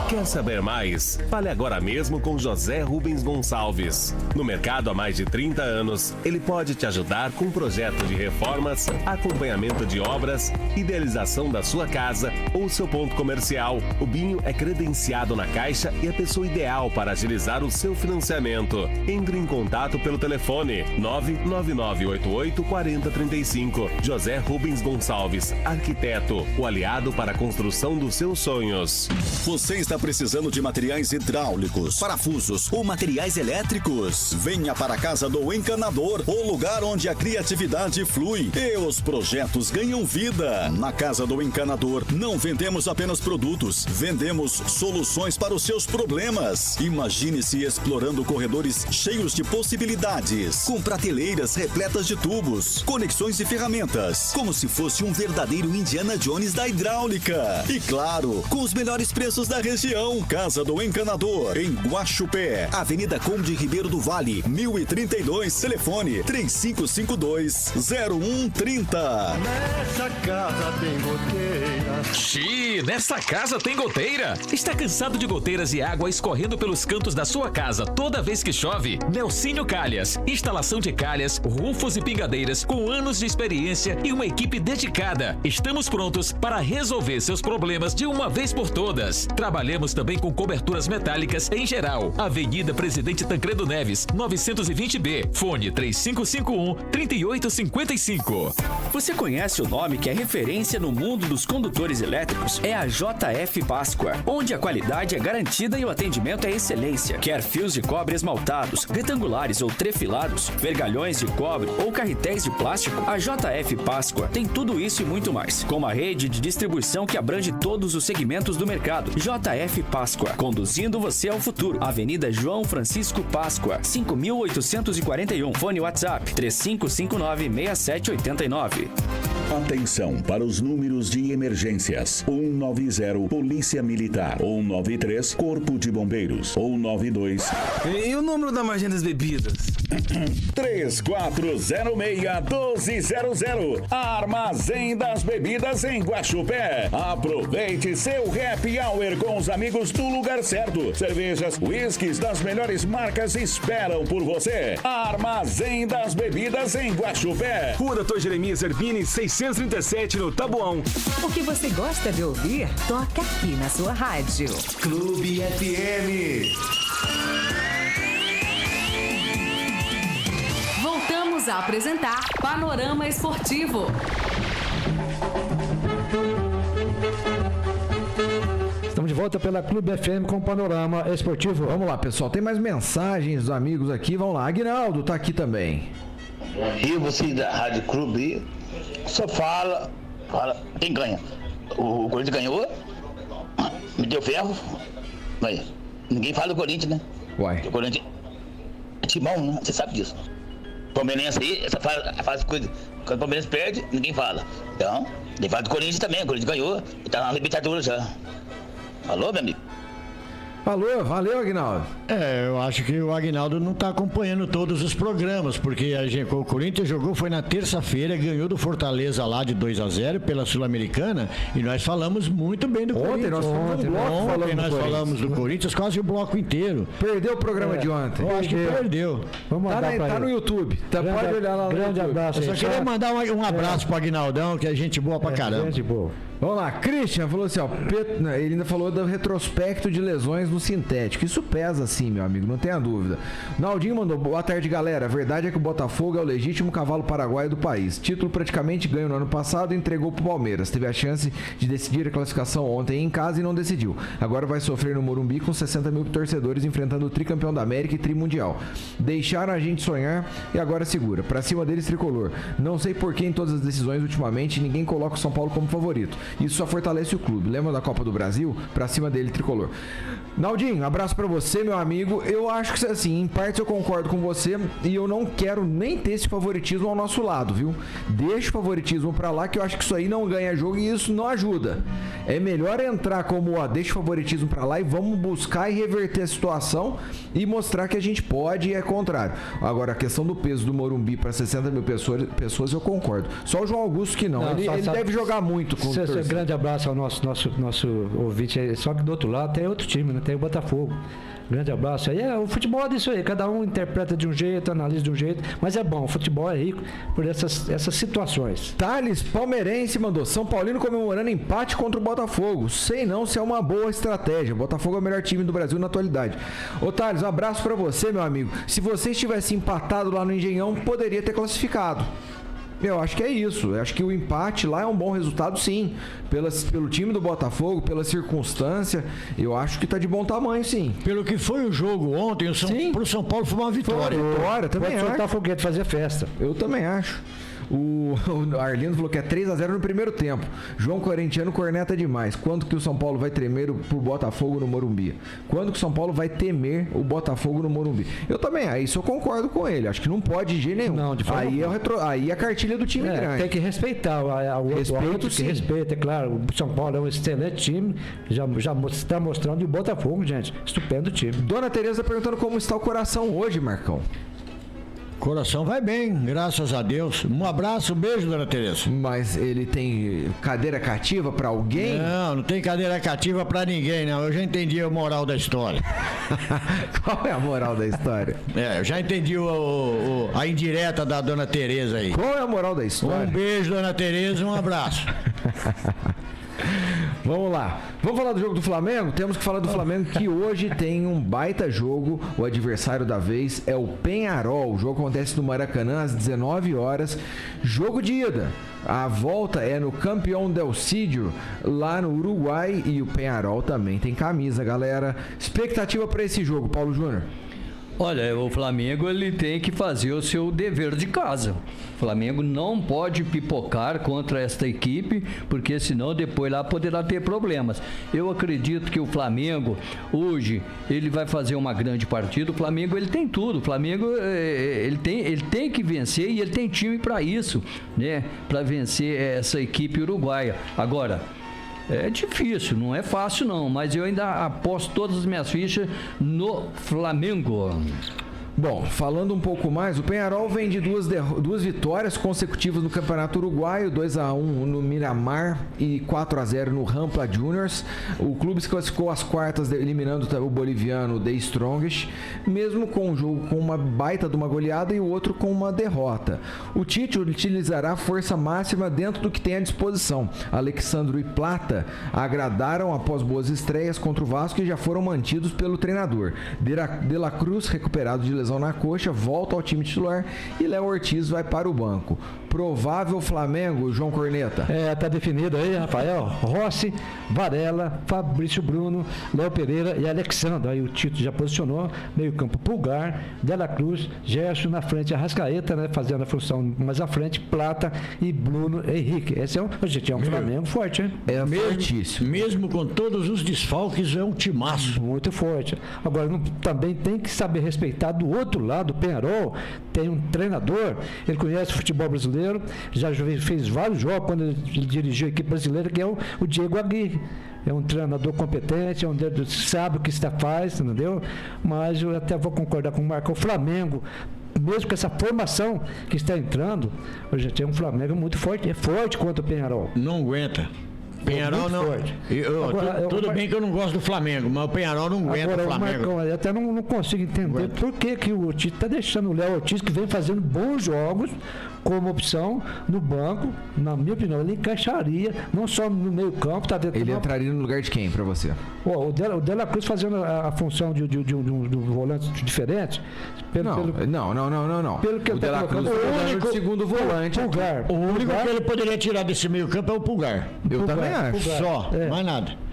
Quer saber mais? Fale agora mesmo com José Rubens Gonçalves. No mercado há mais de 30 anos, ele pode te ajudar com um projeto de reformas, acompanhamento de obras, idealização da sua casa ou seu ponto comercial. O Binho é credenciado na Caixa e a pessoa ideal para agilizar o seu financiamento. Entre em contato pelo telefone 999884035. José Rubens Gonçalves, arquiteto, o aliado para a construção dos seus sonhos. Você está precisando de materiais hidráulicos, parafusos ou materiais elétricos? Venha para a Casa do Encanador, o lugar onde a criatividade flui e os projetos ganham vida. Na Casa do Encanador, não vendemos apenas produtos, vendemos soluções para os seus problemas. Imagine-se explorando corredores cheios de possibilidades, com prateleiras repletas de tubos, conexões e ferramentas, como se fosse um verdadeiro Indiana Jones da hidráulica. E claro, com os melhores preços da região. Casa do Encanador, em Guaxupé, Avenida Conde Ribeiro do Vale, 1032, telefone 3552-0130. Nessa casa tem goteira. Xiii, nessa casa tem goteira. Está cansado de goteiras e água escorrendo pelos cantos da sua casa toda vez que chove? Nelsinho Calhas, instalação de calhas, rufos e pingadeiras com anos de experiência e uma equipe dedicada. Estamos prontos para resolver seus problemas de uma vez por todas. Trabalhamos também com coberturas metálicas em geral. Avenida Presidente Tancredo Neves, 920B. Fone 3551-3855. Você conhece o nome que é referência no mundo dos condutores elétricos? É a JF Pasqua, onde a qualidade é garantida e o atendimento é excelência. Quer fios de cobre esmaltados, retangulares ou trefilados, vergalhões de cobre ou carretéis de plástico? A JF Pasqua tem tudo isso e muito mais, com uma rede de distribuição que abrange todos os segmentos do mercado. JF Pasqua, conduzindo você ao futuro. Avenida João Francisco Pasqua, 5841. Fone WhatsApp 3559-6789. Atenção para os números de emergências: 190 Polícia Militar, 193 Corpo de Bombeiros, 192. E o número da margem das bebidas? 3406-1200. Armazém das Bebidas em Guaxupé. Aproveite seu happy hour com os amigos do lugar certo. Cervejas, whiskies das melhores marcas esperam por você. Armazém das Bebidas em Guaxupé. Rua Dr. Jeremias Ervini, 637 no Taboão. O que você gosta de ouvir, toca aqui na sua rádio. Clube FM. Voltamos a apresentar Panorama Esportivo. Estamos de volta pela Clube FM com o Panorama Esportivo. Vamos lá, pessoal. Tem mais mensagens dos amigos aqui. Vamos lá. Aguinaldo tá aqui também. E você da Rádio Clube só fala quem ganha. O Corinthians ganhou, me deu ferro. Mas ninguém fala do Corinthians, né? Uai. O Corinthians é timão, né? Você sabe disso. O Palmeirense aí, essa faz coisa. Quando o Palmeirense perde, ninguém fala. Então, ele fala do Corinthians também. O Corinthians ganhou e tá na Libertadores já. Alô, meu amigo? Falou, valeu, Aguinaldo. Eu acho que o Aguinaldo não está acompanhando todos os programas, porque o Corinthians jogou, foi na terça-feira, ganhou do Fortaleza lá de 2-0 pela Sul-Americana, e nós falamos muito bem do Corinthians. Ontem nós falamos do Corinthians, quase o bloco inteiro. Perdeu o programa de ontem. Eu acho que perdeu. Vamos tá no YouTube. Pode olhar lá no YouTube. Grande abraço. Eu só queria mandar um abraço pro Aguinaldão, que é gente boa pra caramba. Gente boa. Vamos lá, Christian falou assim, ó, ele ainda falou do retrospecto de lesões no sintético. Isso pesa sim, meu amigo, não tenha dúvida. Naldinho mandou, boa tarde, galera. A verdade é que o Botafogo é o legítimo cavalo paraguaio do país. Título praticamente ganho no ano passado e entregou pro Palmeiras. Teve a chance de decidir a classificação ontem em casa e não decidiu. Agora vai sofrer no Morumbi com 60 mil torcedores enfrentando o tricampeão da América e trimundial. Deixaram a gente sonhar e agora segura. Pra cima deles, tricolor. Não sei por que em todas as decisões ultimamente ninguém coloca o São Paulo como favorito. Isso só fortalece o clube. Lembra da Copa do Brasil? Pra cima dele, tricolor. Naldinho, abraço pra você, meu amigo. Eu acho que, assim, em parte eu concordo com você e eu não quero nem ter esse favoritismo ao nosso lado, viu? Deixa o favoritismo pra lá, que eu acho que isso aí não ganha jogo e isso não ajuda. É melhor entrar como, ó, deixa o favoritismo pra lá e vamos buscar e reverter a situação e mostrar que a gente pode e é contrário. Agora, a questão do peso do Morumbi pra 60 mil pessoas eu concordo. Só o João Augusto que não. Ele deve jogar muito com o grande abraço ao nosso ouvinte. Só que do outro lado tem outro time, né? Tem o Botafogo. Grande abraço. Aí o futebol é disso aí. Cada um interpreta de um jeito, analisa de um jeito. Mas é bom. O futebol é rico por essas situações. Thales Palmeirense mandou. São Paulino comemorando empate contra o Botafogo. Sei não se é uma boa estratégia. O Botafogo é o melhor time do Brasil na atualidade. Ô Thales, um abraço pra você, meu amigo. Se você estivesse empatado lá no Engenhão, poderia ter classificado. Eu acho que é isso. Eu acho que o empate lá é um bom resultado, sim. Pelo time do Botafogo, pela circunstância, eu acho que tá de bom tamanho, sim. Pelo que foi o jogo ontem, pro São Paulo foi uma vitória. Foi uma vitória, também pode acho. soltar foguete, fazer festa. Eu também acho. O Arlindo falou que é 3-0 no primeiro tempo. João Corintiano corneta demais. Quando que o São Paulo vai tremer pro Botafogo no Morumbi? Quando que o São Paulo vai temer o Botafogo no Morumbi? Eu também, isso eu concordo com ele. Acho que não pode de jeito nenhum. Não, de forma aí é a cartilha do time grande. Tem que respeitar o respeito, sim. Respeita, é claro. O São Paulo é um excelente time. Já está mostrando. E o Botafogo, gente, estupendo time. Dona Tereza perguntando como está o coração hoje, Marcão. Coração vai bem, graças a Deus. Um abraço, um beijo, dona Tereza. Mas ele tem cadeira cativa pra alguém? Não tem cadeira cativa pra ninguém, não. Eu já entendi a moral da história. Qual é a moral da história? Eu já entendi a indireta da dona Tereza aí. Qual é a moral da história? Um beijo, dona Tereza, um abraço. Vamos lá. Vamos falar do jogo do Flamengo? Temos que falar do Flamengo, que hoje tem um baita jogo. O adversário da vez é o Peñarol. O jogo acontece no Maracanã às 19 horas. Jogo de ida. A volta é no Campeón del Siglo, lá no Uruguai. E o Peñarol também tem camisa, galera. Expectativa para esse jogo, Paulo Júnior? Olha, o Flamengo ele tem que fazer o seu dever de casa. O Flamengo não pode pipocar contra esta equipe, porque senão depois lá poderá ter problemas. Eu acredito que o Flamengo hoje ele vai fazer uma grande partida. O Flamengo ele tem tudo. O Flamengo ele tem que vencer e ele tem time para isso, né? Para vencer essa equipe uruguaia. Agora, é difícil, não é fácil não, mas eu ainda aposto todas as minhas fichas no Flamengo. Bom, falando um pouco mais, o Peñarol vem de duas vitórias consecutivas no Campeonato Uruguaio, 2-1 no Miramar e 4-0 no Rampla Juniors. O clube se classificou às quartas, eliminando o boliviano The Strongest, mesmo com um jogo com uma baita de uma goleada e o outro com uma derrota. O Tite utilizará a força máxima dentro do que tem à disposição. Alexandro e Plata agradaram após boas estreias contra o Vasco e já foram mantidos pelo treinador. De La Cruz, recuperado de lesão na coxa, volta ao time titular e Léo Ortiz vai para o banco. Provável Flamengo, João Corneta. Tá definido aí, Rafael. Rossi, Varela, Fabrício Bruno, Léo Pereira e Alexandre. Aí o Tito já posicionou, meio campo Pulgar, De La Cruz, Gerson na frente, Arrascaeta, né, fazendo a função mais à frente, Plata e Bruno Henrique. Esse é um Flamengo forte, hein? Fortíssimo. Mesmo com todos os desfalques, é um timaço. Muito forte. Agora, também tem que saber respeitar do outro lado, o Peñarol tem um treinador, ele conhece o futebol brasileiro, já fez vários jogos quando ele dirigiu a equipe brasileira, que é o Diego Aguirre. É um treinador competente, sabe o que faz, entendeu? Mas eu até vou concordar com o Marco. O Flamengo, mesmo com essa formação que está entrando, hoje tem um Flamengo muito forte, é forte contra o Peñarol. Não aguenta. Peñarol não. Tudo bem que eu não gosto do Flamengo, mas o Peñarol não aguenta o Flamengo. Marcão, eu até não consigo entender por que o Tite está deixando o Léo Ortiz, que vem fazendo bons jogos, como opção no banco, na minha opinião, ele encaixaria, não só no meio campo, tá dentro. Ele entraria no lugar de quem para você? O De La Cruz fazendo a função de um volante diferente. Não. Pelo que o De La Cruz único segundo volante. O único que ele poderia tirar desse meio campo é o Pulgar. Eu também acho. Só, mais nada.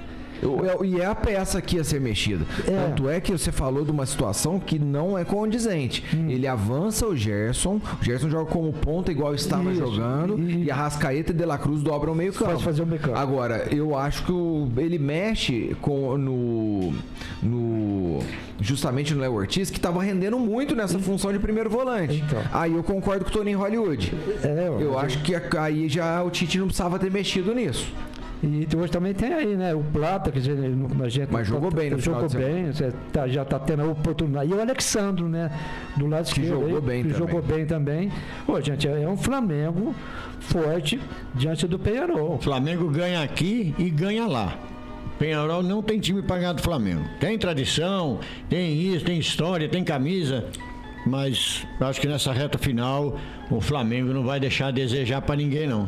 E é a peça que ia ser mexida. Tanto é que você falou de uma situação que não é condizente. Ele avança o Gerson joga como ponta igual estava jogando, e a Arrascaeta e De La Cruz dobram o meio campo. Pode fazer o meio campo. Agora, eu acho que ele mexe justamente no Léo Ortiz, que estava rendendo muito nessa função de primeiro volante. Então. Aí eu concordo com o Toninho Hollywood. Eu acho que aí já o Tite não precisava ter mexido nisso. E hoje também tem aí, né? O Plata, que a gente mas jogou bem no final de semana. Já tá tendo a oportunidade. E o Alexandro, né? Do lado esquerdo. Jogou bem também. Pô, gente, é um Flamengo forte diante do Peñarol. O Flamengo ganha aqui e ganha lá. Peñarol não tem time pra ganhar do Flamengo. Tem tradição, tem isso, tem história, tem camisa. Mas acho que nessa reta final o Flamengo não vai deixar a desejar pra ninguém, não.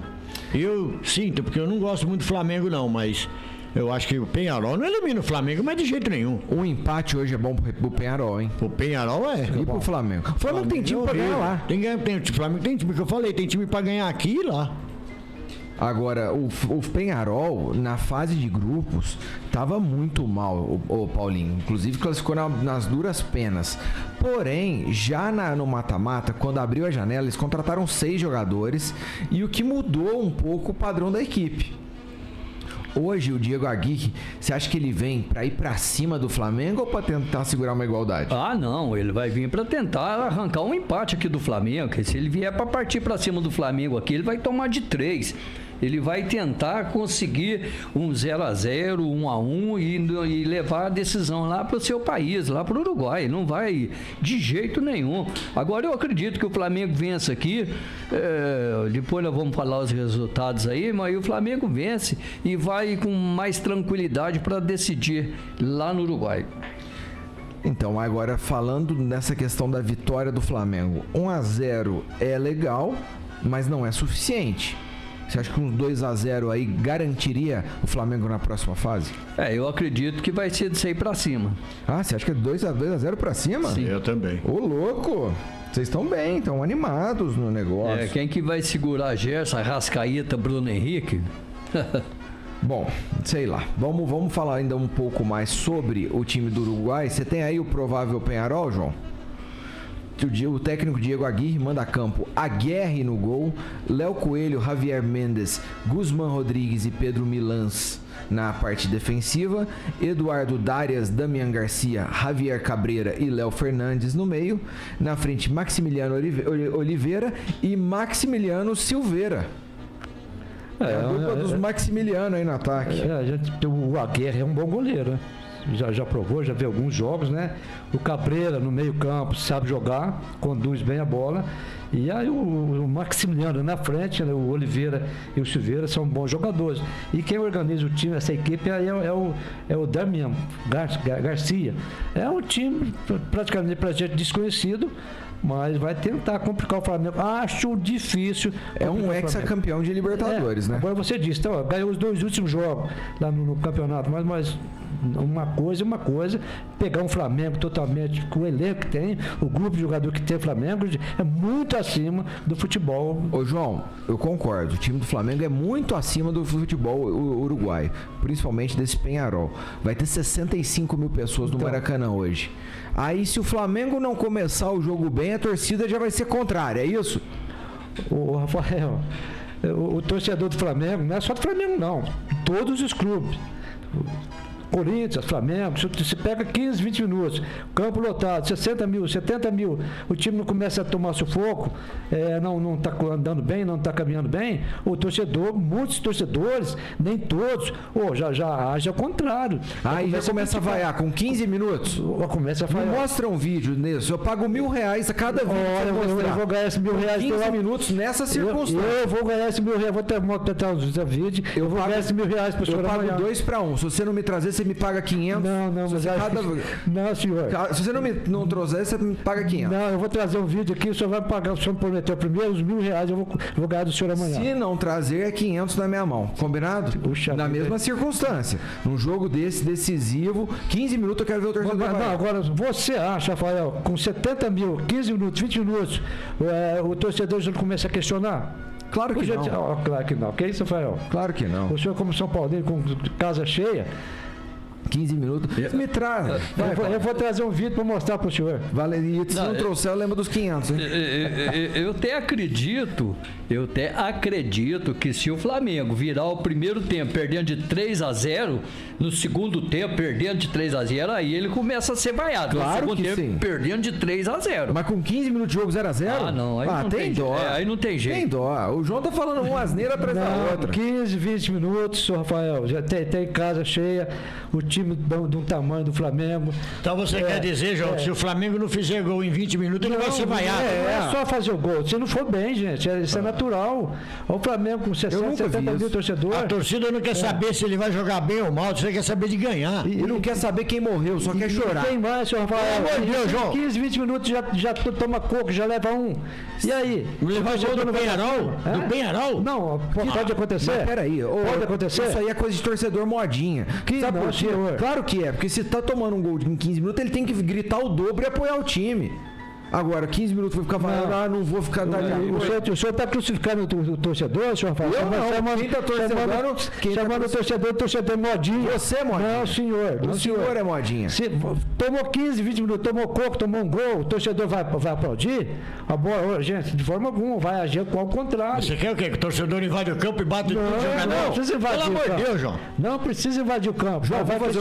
Eu sinto, porque eu não gosto muito do Flamengo, não, mas eu acho que o Peñarol não elimina o Flamengo, mas de jeito nenhum. Um empate hoje é bom pro Peñarol, hein? O Peñarol é. E pro Flamengo. O Flamengo tem time pra ganhar lá. O Flamengo tem time, que eu falei, tem time pra ganhar aqui e lá. Agora, o Peñarol, na fase de grupos, estava muito mal, o Paulinho. Inclusive, classificou nas duras penas. Porém, já no mata-mata, quando abriu a janela, eles contrataram 6 jogadores. E o que mudou um pouco o padrão da equipe. Hoje, o Diego Aguirre, você acha que ele vem para ir para cima do Flamengo ou para tentar segurar uma igualdade? Ah, não. Ele vai vir para tentar arrancar um empate aqui do Flamengo. Porque se ele vier para partir para cima do Flamengo aqui, ele vai tomar de 3. Ele vai tentar conseguir um 0-0, 1-1 e levar a decisão lá para o seu país, lá para o Uruguai. Não vai de jeito nenhum. Agora eu acredito que o Flamengo vence aqui. Depois nós vamos falar os resultados aí, mas o Flamengo vence e vai com mais tranquilidade para decidir lá no Uruguai. Então, agora falando nessa questão da vitória do Flamengo, 1-0 é legal, mas não é suficiente. Você acha que um 2-0 aí garantiria o Flamengo na próxima fase? Eu acredito que vai ser de 6 pra cima. Ah, você acha que é 2-0 pra cima? Sim. Eu também. Ô, louco! Vocês estão bem, estão animados no negócio. Quem que vai segurar Gerson, Arrascaeta, Bruno Henrique? Bom, sei lá. Vamos falar ainda um pouco mais sobre o time do Uruguai. Você tem aí o provável Peñarol, João? O técnico Diego Aguirre manda a campo Aguirre no gol, Léo Coelho, Javier Mendes, Guzmán Rodrigues e Pedro Milans na parte defensiva, Eduardo Darias, Damian Garcia, Javier Cabreira e Léo Fernandes no meio, na frente Maximiliano Oliveira e Maximiliano Silveira. A dupla dos Maximiliano aí no ataque. O Aguirre é um bom goleiro, né? Já provou, já viu alguns jogos, né? O Cabreira no meio campo sabe jogar, conduz bem a bola. E aí o Maximiliano na frente, né? O Oliveira e o Silveira são bons jogadores. E quem organiza o time, essa equipe é o Damian Garcia. É um time praticamente pra gente desconhecido, mas vai tentar complicar o Flamengo. Acho difícil. É um ex-campeão de Libertadores, né? Agora você disse, então, ganhou os 2 últimos jogos lá no campeonato, mas uma coisa, pegar um Flamengo totalmente com o elenco que tem, o grupo de jogador que tem o Flamengo é muito acima do futebol. Ô João, eu concordo, o time do Flamengo é muito acima do futebol uruguaio, principalmente desse Peñarol. Vai ter 65 mil pessoas no Maracanã hoje. Aí se o Flamengo não começar o jogo bem, a torcida já vai ser contrária, é isso? Ô Rafael, o torcedor do Flamengo, não é só do Flamengo não, todos os clubes. Corinthians, Flamengo, se pega 15, 20 minutos, campo lotado, 60 mil, 70 mil, o time não começa a tomar sufoco, não está andando bem, não está caminhando bem, o torcedor, muitos torcedores, nem todos, já age ao contrário. Aí já começa a vaiar com 15 minutos. Começa a vaiar. Me mostra um vídeo nisso, eu pago R$1.000 a cada vídeo. Eu vou ganhar esse R$1.000 15 minutos nessa circunstância. Eu vou ganhar esse R$1.000, vou tentar um vídeo, eu vou ganhar esse R$1.000 para o senhor. Eu pago 2-1, se você não me trazer, você você me paga 500. Não, mas não, senhor. Se você não trouxer, você me paga 500. Não, eu vou trazer um vídeo aqui, o senhor vai me pagar, o senhor me prometeu primeiro os R$1.000, eu vou ganhar do senhor amanhã. Se não trazer, é 500 na minha mão. Combinado? Puxa, na mesma circunstância. Num jogo desse decisivo, 15 minutos eu quero ver o torcedor. Não, agora, você acha, Rafael, com 70 mil, 15 minutos, 20 minutos, o torcedor já começa a questionar? Claro que não. Claro que não. Que isso, Rafael? Claro que não. O senhor, como São Paulino, com casa cheia, 15 minutos. Me traz. Eu vou trazer um vídeo para mostrar para o senhor. E se não trouxer, eu lembro dos 500. Hein? Eu até acredito que se o Flamengo virar o primeiro tempo perdendo de 3-0, no segundo tempo perdendo de 3-0, aí ele começa a ser vaiado. Claro no segundo que tempo sim. perdendo de 3-0. Mas com 15 minutos de jogo 0-0? Ah, não. Aí não tem dó. Aí não tem jeito. Tem dó. O João tá falando uma asneira atrás da outra. 15, 20 minutos, senhor Rafael. Já tem casa cheia, o time de um tamanho do Flamengo. Então você quer dizer, João, que se o Flamengo não fizer gol em 20 minutos, ele vai ser vaiado. É só fazer o gol. Se não for bem, gente, isso é natural. O Flamengo com 60, 70 mil torcedores. A torcida não quer saber se ele vai jogar bem ou mal, você quer saber de ganhar. E não quer saber quem morreu, só quer chorar. Tem mais, senhor Rafael. Pelo amor de Deus, João. 15, 20 minutos já toma coco, já leva um. E aí? Levar o gol do Penharol? Do Penharol? Não, pode acontecer. Mas peraí, pode acontecer. Isso aí é coisa de torcedor modinha. Sabe por quê? Claro que é, porque se tá tomando um gol em 15 minutos, ele tem que gritar o dobro e apoiar o time. Agora, 15 minutos vai ficar falando, não vou ficar... O senhor está crucificando o torcedor, senhor Rafael? Quem está chamando o torcedor modinho. Você é modinho. Não, senhor. O senhor é modinha. Tomou 15, 20 minutos, tomou coco, tomou um gol, o torcedor vai aplaudir? A bola, gente, de forma alguma, vai agir ao contrário. Você quer o quê? Que o torcedor invade o campo e bate no jogador? Não precisa invadir o campo. Pelo amor de Deus, João. Não precisa invadir o campo. João, vai fazer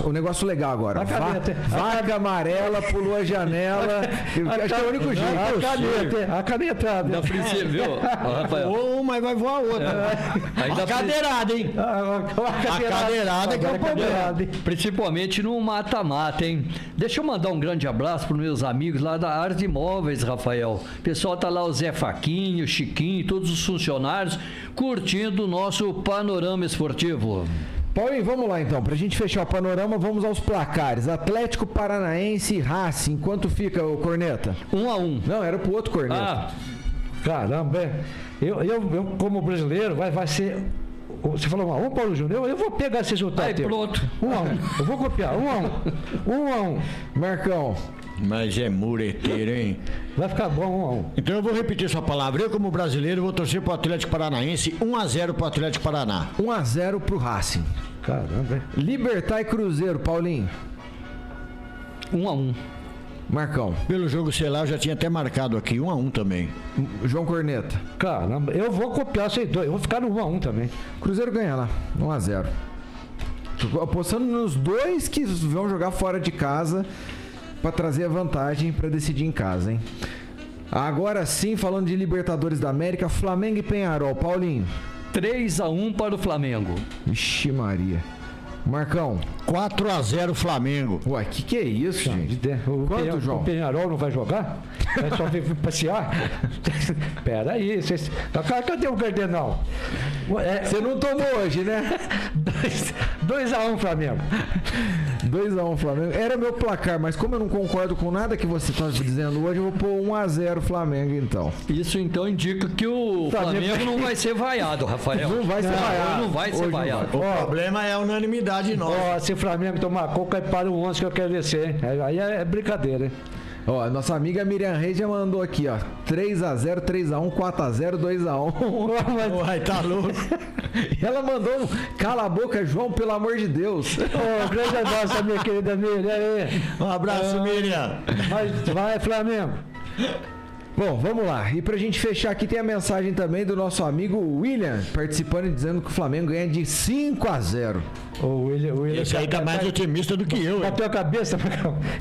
um negócio legal agora. Vaca amarela, pulou a janela... Acho que é o único jeito. A canetada. Da princípio, viu, Rafael? Mas vai voar outra. A cadeirada, hein? A cadeirada que é o problema. Principalmente no mata-mata, hein? Deixa eu mandar um grande abraço para os meus amigos lá da Arte Imóveis, Rafael. O pessoal tá lá, o Zé Faquinho, o Chiquinho, todos os funcionários curtindo o nosso panorama esportivo. Paulinho, vamos lá então. Pra gente fechar o panorama, vamos aos placares. Atlético Paranaense e Racing. Quanto fica o Corneta? 1-1. Não, era pro outro Corneta. Caramba, eu como brasileiro, vai ser... Você falou 1-1, Paulo Júnior? Eu vou pegar esse resultado. Aí, pronto. 1-1. Eu vou copiar. 1-1. Marcão. Mas é mureteiro, hein? Vai ficar bom 1-1. Então eu vou repetir sua palavra. Eu, como brasileiro, vou torcer pro Atlético Paranaense. 1-0 pro Atlético Paraná. 1-0 pro Racing. Caramba, hein? Libertad e Cruzeiro, Paulinho. 1-1. Marcão. Pelo jogo, sei lá, eu já tinha até marcado aqui. 1-1 também. João Corneta. Caramba, eu vou copiar vocês dois. Eu vou ficar no 1-1 também. Cruzeiro ganha lá. 1-0. Tô apostando nos dois que vão jogar fora de casa para trazer a vantagem para decidir em casa, hein? Agora sim, falando de Libertadores da América, Flamengo e Penharol. Paulinho. 3-1 para o Flamengo. Ixi Maria. Marcão. 4-0 Flamengo. Ué, que é isso, gente? Quanto, João? O Penharol não vai jogar? Vai só vir passear? Pera aí. Cadê o Cardenal? Você não tomou hoje, né? 2-1 Flamengo. 2-1 Flamengo. Era meu placar, mas como eu não concordo com nada que você está dizendo hoje, eu vou pôr 1-0 Flamengo, então. Isso então indica que o Flamengo não vai ser vaiado, Rafael. Não vai ser vaiado. Não vai ser vaiado. O problema é a unanimidade nossa. Se o Flamengo tomar coca, aí para o 11 que eu quero descer. Aí é brincadeira, hein? Ó, nossa amiga Miriam Reis já mandou aqui, ó. 3-0, 3-1, 4-0, 2-1. Uai, tá louco. Ela mandou um cala a boca, João, pelo amor de Deus. Grande abraço, minha querida Miriam. Um abraço, Miriam. Vai, Flamengo. Bom, vamos lá. E pra gente fechar aqui, tem a mensagem também do nosso amigo William, participando e dizendo que o Flamengo ganha de 5-0. O William esse aí tá mais otimista do que eu. Bateu a cabeça,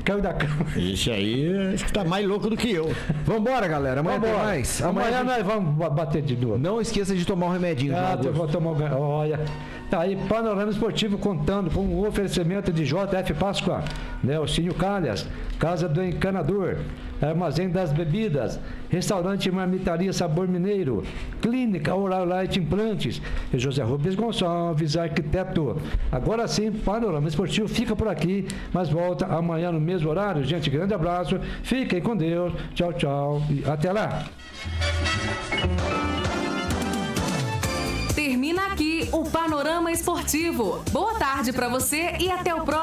caiu da cama. Esse aí acho que tá mais louco do que eu. Vambora, galera. Amanhã tem mais. Amanhã nós vamos bater de novo. Não esqueça de tomar um remedinho. Eu vou tomar olha. Tá aí, Panorama Esportivo contando com um oferecimento de JF Páscoa, Nelsinho Calhas, Casa do Encanador, Armazém das Bebidas, Restaurante Marmitaria Sabor Mineiro, Clínica Oral Light Implantes, e José Rubens Gonçalves, arquiteto. Agora sim, Panorama Esportivo fica por aqui, mas volta amanhã no mesmo horário. Gente, grande abraço, fiquem com Deus, tchau, tchau e até lá. Termina aqui o Panorama Esportivo. Boa tarde para você e até o próximo